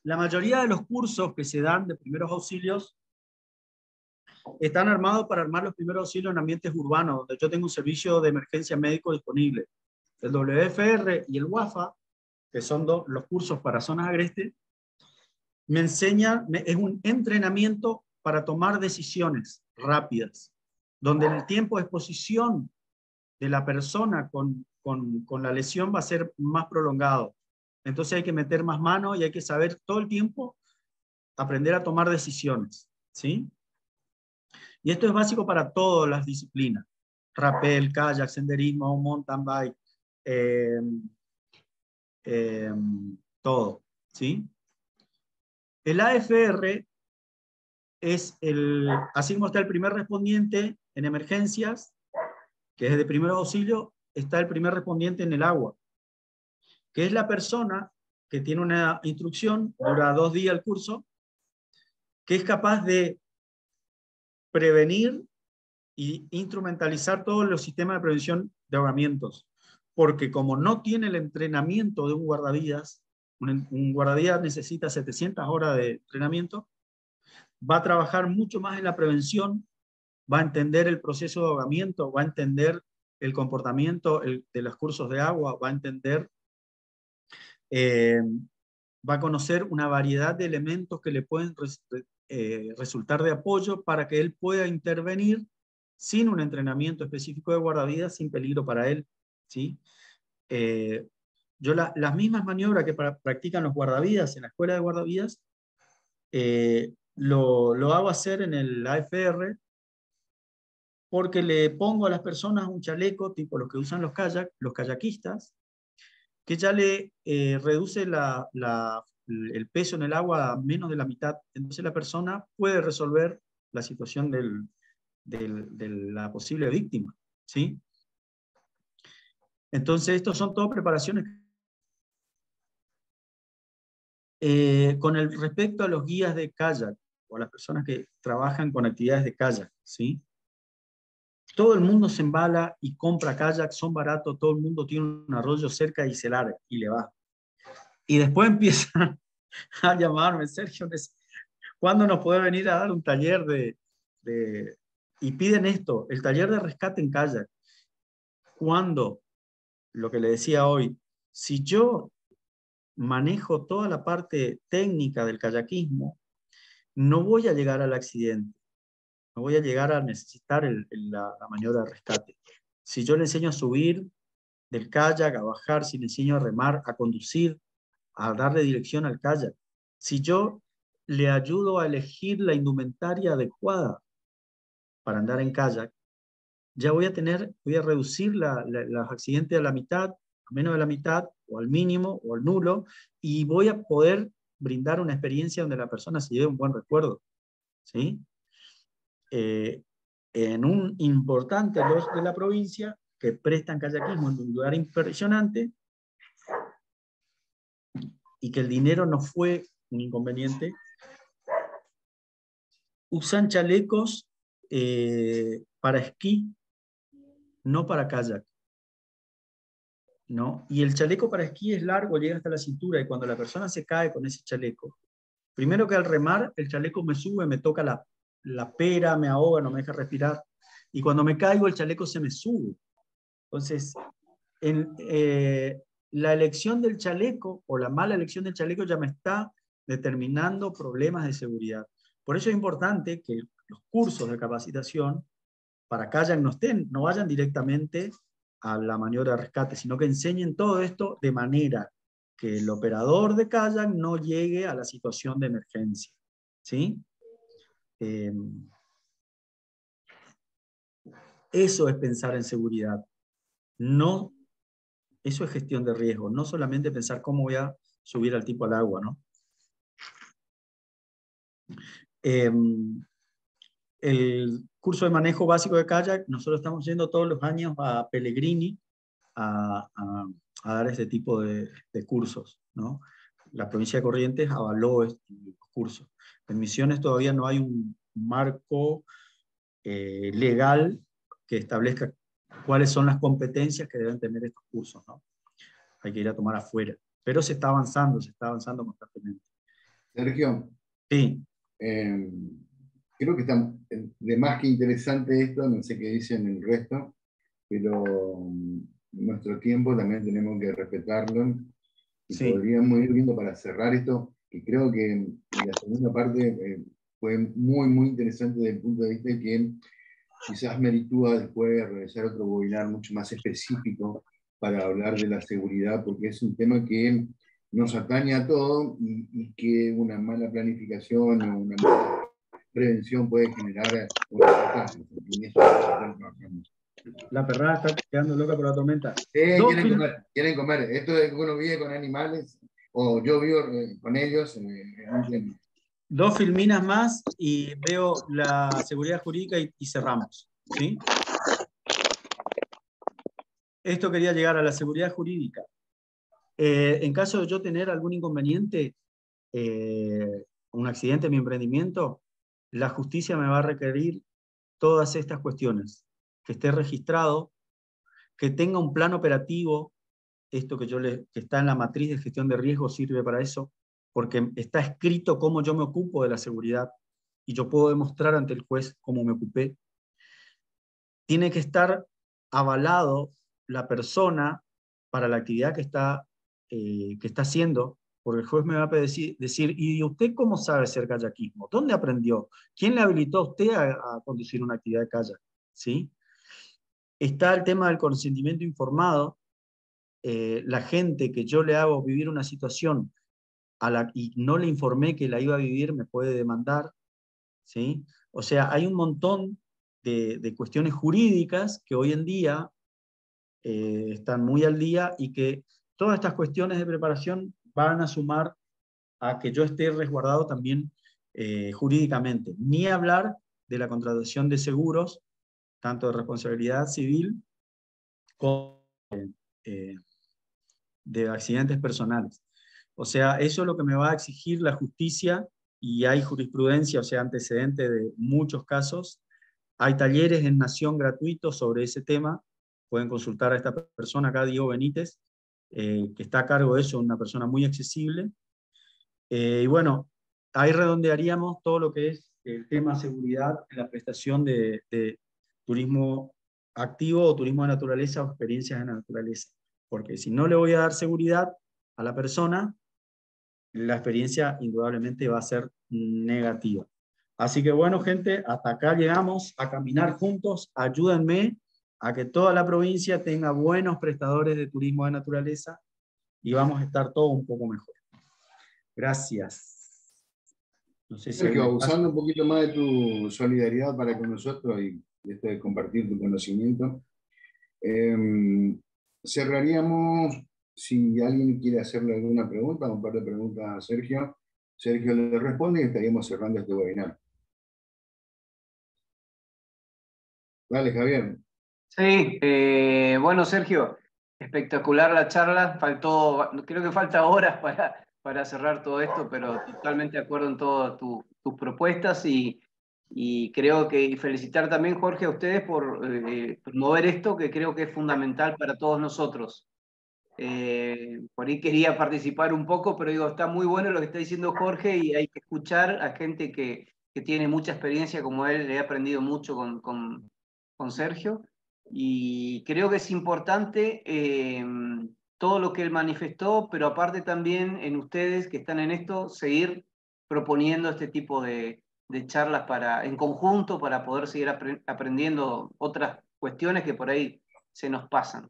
La mayoría de los cursos que se dan de primeros auxilios están armados para armar los primeros auxilios en ambientes urbanos, donde yo tengo un servicio de emergencia médico disponible. El WFR y el WAFA, que son los cursos para zonas agrestes, me enseñan, es un entrenamiento para tomar decisiones rápidas, donde el tiempo de exposición de la persona con la lesión va a ser más prolongado. Entonces hay que meter más mano y hay que saber todo el tiempo aprender a tomar decisiones, ¿sí? Y esto es básico para todas las disciplinas. Rappel, kayak, senderismo, mountain bike, todo, ¿sí? El AFR es así como está el primer respondiente en emergencias, que es de primeros auxilios, está el primer respondiente en el agua, que es la persona que tiene una instrucción, dura 2 días el curso, que es capaz de prevenir y instrumentalizar todos los sistemas de prevención de ahogamientos, porque como no tiene el entrenamiento de un guardavidas, un guardavidas necesita 700 horas de entrenamiento, va a trabajar mucho más en la prevención, va a entender el proceso de ahogamiento, va a entender el comportamiento de los cursos de agua, va a entender, va a conocer una variedad de elementos que le pueden resultar de apoyo para que él pueda intervenir sin un entrenamiento específico de guardavidas, sin peligro para él, ¿sí? Yo las mismas maniobras que practican los guardavidas en la escuela de guardavidas, lo hago hacer en el AFR, porque le pongo a las personas un chaleco tipo los que usan los kayakistas, que ya le reduce el peso en el agua a menos de la mitad. Entonces la persona puede resolver la situación de la posible víctima, ¿sí? Entonces, estos son todas preparaciones. Con el respecto a los guías de kayak, o a las personas que trabajan con actividades de kayak, ¿sí? Todo el mundo se embala y compra kayak, son baratos, todo el mundo tiene un arroyo cerca y se larga, y le va. Y después empiezan a llamarme, Sergio, ¿cuándo nos puede venir a dar un taller y piden esto, el taller de rescate en kayak? Cuando, lo que le decía hoy, si yo manejo toda la parte técnica del kayakismo, no voy a llegar al accidente, no voy a llegar a necesitar la maniobra de rescate. Si yo le enseño a subir del kayak, a bajar, si le enseño a remar, a conducir, a darle dirección al kayak, si yo le ayudo a elegir la indumentaria adecuada para andar en kayak, ya voy a reducir los accidentes a la mitad, a menos de la mitad, o al mínimo, o al nulo, y voy a poder brindar una experiencia donde la persona se lleve un buen recuerdo, ¿sí? En un importante los de la provincia que prestan kayakismo en un lugar impresionante y que el dinero no fue un inconveniente, usan chalecos para esquí, no para kayak, ¿no? Y el chaleco para esquí es largo, llega hasta la cintura, y cuando la persona se cae con ese chaleco, primero que al remar, el chaleco me sube, me toca la pera, me ahoga, no me deja respirar, y cuando me caigo, el chaleco se me sube. Entonces, la elección del chaleco, o la mala elección del chaleco, ya me está determinando problemas de seguridad. Por eso es importante que los cursos de capacitación para kayak no vayan directamente a la maniobra de rescate, sino que enseñen todo esto de manera que el operador de kayak no llegue a la situación de emergencia, ¿sí? Eso es pensar en seguridad. No, eso es gestión de riesgo, no solamente pensar cómo voy a subir al tipo al agua, ¿no? El curso de manejo básico de kayak, nosotros estamos yendo todos los años a Pellegrini a dar este tipo de cursos, ¿no? La provincia de Corrientes avaló estos cursos. En Misiones todavía no hay un marco legal que establezca cuáles son las competencias que deben tener estos cursos, ¿no? Hay que ir a tomar afuera. Pero se está avanzando constantemente. Sergio, sí. Creo que está de más que interesante esto, no sé qué dicen el resto, pero nuestro tiempo también tenemos que respetarlo. Y sí. Podríamos ir viendo para cerrar esto, que creo que la segunda parte fue muy, muy interesante desde el punto de vista de que quizás meritúa después realizar otro webinar mucho más específico para hablar de la seguridad, porque es un tema que nos atañe a todo y que una mala planificación o una mala prevención puede generar una catástrofe. La perrada está quedando loca por la tormenta. Quieren comer. Esto de que uno vive con animales, o yo vivo con ellos. 2 filminas más y veo la seguridad jurídica y cerramos, ¿sí? Esto quería llegar a la seguridad jurídica. En caso de yo tener algún inconveniente, un accidente en mi emprendimiento, la justicia me va a requerir todas estas cuestiones. Que esté registrado, que tenga un plan operativo, esto que está en la matriz de gestión de riesgo sirve para eso, porque está escrito cómo yo me ocupo de la seguridad y yo puedo demostrar ante el juez cómo me ocupé. Tiene que estar avalado la persona para la actividad que está haciendo, porque el juez me va a decir, ¿y usted cómo sabe hacer kayakismo? ¿Dónde aprendió? ¿Quién le habilitó a usted a conducir una actividad de kayak? ¿Sí? Está el tema del consentimiento informado. La gente que yo le hago vivir una situación y no le informé que la iba a vivir, me puede demandar, ¿sí? O sea, hay un montón de cuestiones jurídicas que hoy en día están muy al día y que todas estas cuestiones de preparación van a sumar a que yo esté resguardado también jurídicamente. Ni hablar de la contratación de seguros, tanto de responsabilidad civil como de accidentes personales. O sea, eso es lo que me va a exigir la justicia y hay jurisprudencia, o sea, antecedente de muchos casos. Hay talleres en Nación gratuitos sobre ese tema. Pueden consultar a esta persona acá, Diego Benítez, que está a cargo de eso, una persona muy accesible. Y bueno, ahí redondearíamos todo lo que es el tema seguridad en la prestación de turismo activo o turismo de naturaleza o experiencias de naturaleza. Porque si no le voy a dar seguridad a la persona, la experiencia indudablemente va a ser negativa. Así que bueno, gente, hasta acá llegamos a caminar juntos. Ayúdenme a que toda la provincia tenga buenos prestadores de turismo de naturaleza y vamos a estar todos un poco mejor. Gracias. No sé si Sergio, abusando un poquito más de tu solidaridad para con nosotros y de esto de compartir tu conocimiento, cerraríamos, si alguien quiere hacerle alguna pregunta, un par de preguntas a Sergio, Sergio le responde y estaríamos cerrando este webinar. Dale, Javier. Sí, bueno, Sergio, espectacular la charla. Creo que falta horas para cerrar todo esto, pero totalmente de acuerdo en todas tus propuestas y creo que y felicitar también, Jorge, a ustedes por promover esto, que creo que es fundamental para todos nosotros. Por ahí quería participar un poco, pero digo, está muy bueno lo que está diciendo Jorge y hay que escuchar a gente que tiene mucha experiencia como él. He aprendido mucho con Sergio y creo que es importante todo lo que él manifestó, pero aparte también en ustedes que están en esto, seguir proponiendo este tipo de charlas en conjunto para poder seguir aprendiendo otras cuestiones que por ahí se nos pasan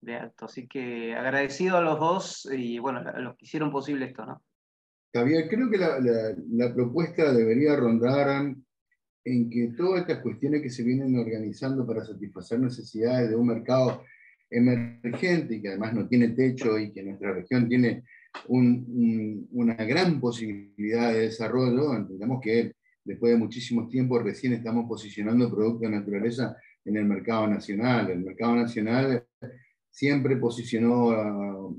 de alto. Así que agradecido a los dos y bueno, a los que hicieron posible esto, ¿no? Javier, creo que la propuesta debería rondar en que todas estas cuestiones que se vienen organizando para satisfacer necesidades de un mercado emergente y que además no tiene techo y que nuestra región tiene una gran posibilidad de desarrollo, entendemos que después de muchísimos tiempos recién estamos posicionando productos de naturaleza en el mercado nacional. El mercado nacional siempre posicionó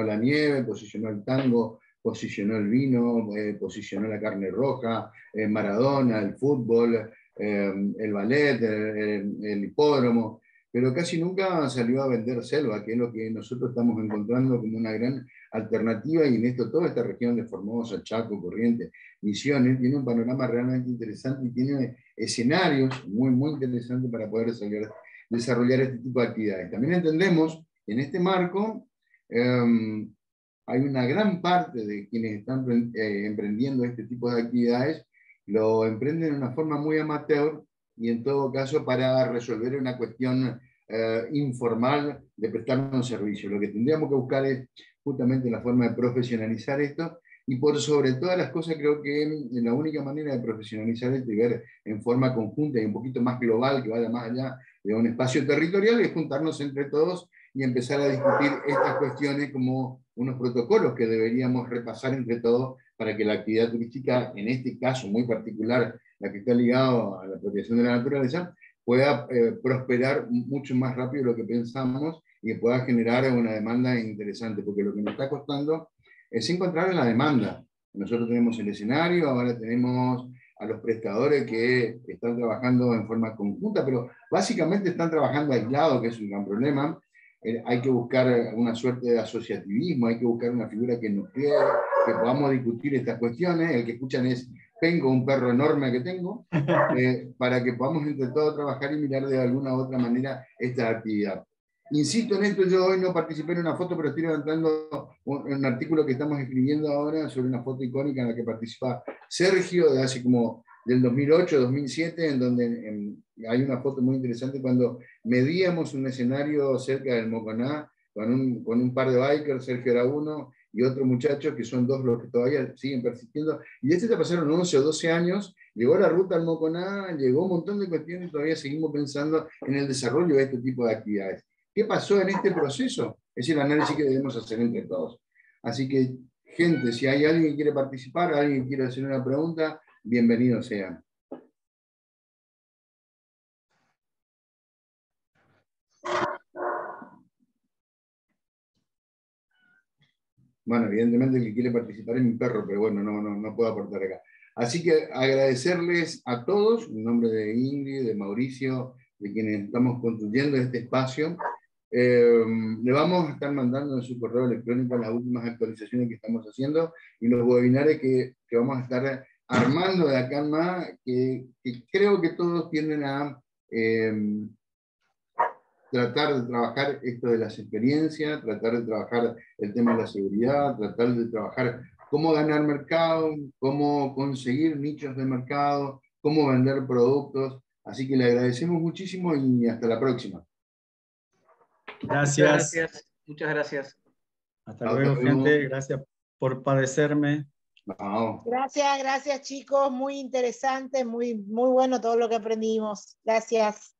la nieve, posicionó el tango, posicionó el vino, posicionó la carne roja, Maradona, el fútbol, el ballet, el hipódromo, pero casi nunca salió a vender selva, que es lo que nosotros estamos encontrando como una gran alternativa, y en esto toda esta región de Formosa, Chaco, Corrientes, Misiones, tiene un panorama realmente interesante y tiene escenarios muy, muy interesantes para poder desarrollar este tipo de actividades. También entendemos, en este marco, hay una gran parte de quienes están emprendiendo este tipo de actividades, lo emprenden de una forma muy amateur y en todo caso para resolver una cuestión informal de prestar un servicio. Lo que tendríamos que buscar es justamente la forma de profesionalizar esto, y por sobre todas las cosas creo que la única manera de profesionalizar esto y ver en forma conjunta y un poquito más global, que vaya más allá de un espacio territorial, es juntarnos entre todos y empezar a discutir estas cuestiones como unos protocolos que deberíamos repasar entre todos para que la actividad turística, en este caso muy particular, la que está ligada a la protección de la naturaleza, pueda prosperar mucho más rápido de lo que pensamos y que pueda generar una demanda interesante, porque lo que nos está costando es encontrar la demanda. Nosotros tenemos el escenario, ahora tenemos a los prestadores que están trabajando en forma conjunta, pero básicamente están trabajando aislados, que es un gran problema. Hay que buscar una suerte de asociativismo, hay que buscar una figura que nos quede, que podamos discutir estas cuestiones. El que escuchan es Pengo, un perro enorme que tengo, para que podamos entre todos trabajar y mirar de alguna u otra manera esta actividad. Insisto en esto, yo hoy no participé en una foto, pero estoy levantando un artículo que estamos escribiendo ahora sobre una foto icónica en la que participa Sergio, de hace como del 2008, 2007, en donde hay una foto muy interesante cuando medíamos un escenario cerca del Moconá con un par de bikers, Sergio era uno, y otro muchacho, que son dos los que todavía siguen persistiendo, y de ya pasaron 11 o 12 años, llegó la ruta al Moconá, llegó un montón de cuestiones, y todavía seguimos pensando en el desarrollo de este tipo de actividades. ¿Qué pasó en este proceso? Es el análisis que debemos hacer entre todos. Así que, gente, si hay alguien que quiere participar, alguien que quiere hacer una pregunta, bienvenidos sean. Bueno, evidentemente el que quiere participar es mi perro, pero bueno, no puedo aportar acá. Así que agradecerles a todos, en nombre de Ingrid, de Mauricio, de quienes estamos construyendo este espacio. Le vamos a estar mandando en su correo electrónico las últimas actualizaciones que estamos haciendo y los webinares que vamos a estar armando de acá en más, que creo que todos tienden a tratar de trabajar esto de las experiencias, tratar de trabajar el tema de la seguridad, tratar de trabajar cómo ganar mercado, cómo conseguir nichos de mercado, cómo vender productos. Así que le agradecemos muchísimo y hasta la próxima. Gracias. Muchas gracias. Hasta luego, gente. Gracias por padecerme. No. Gracias chicos, muy interesante, muy bueno todo lo que aprendimos. Gracias.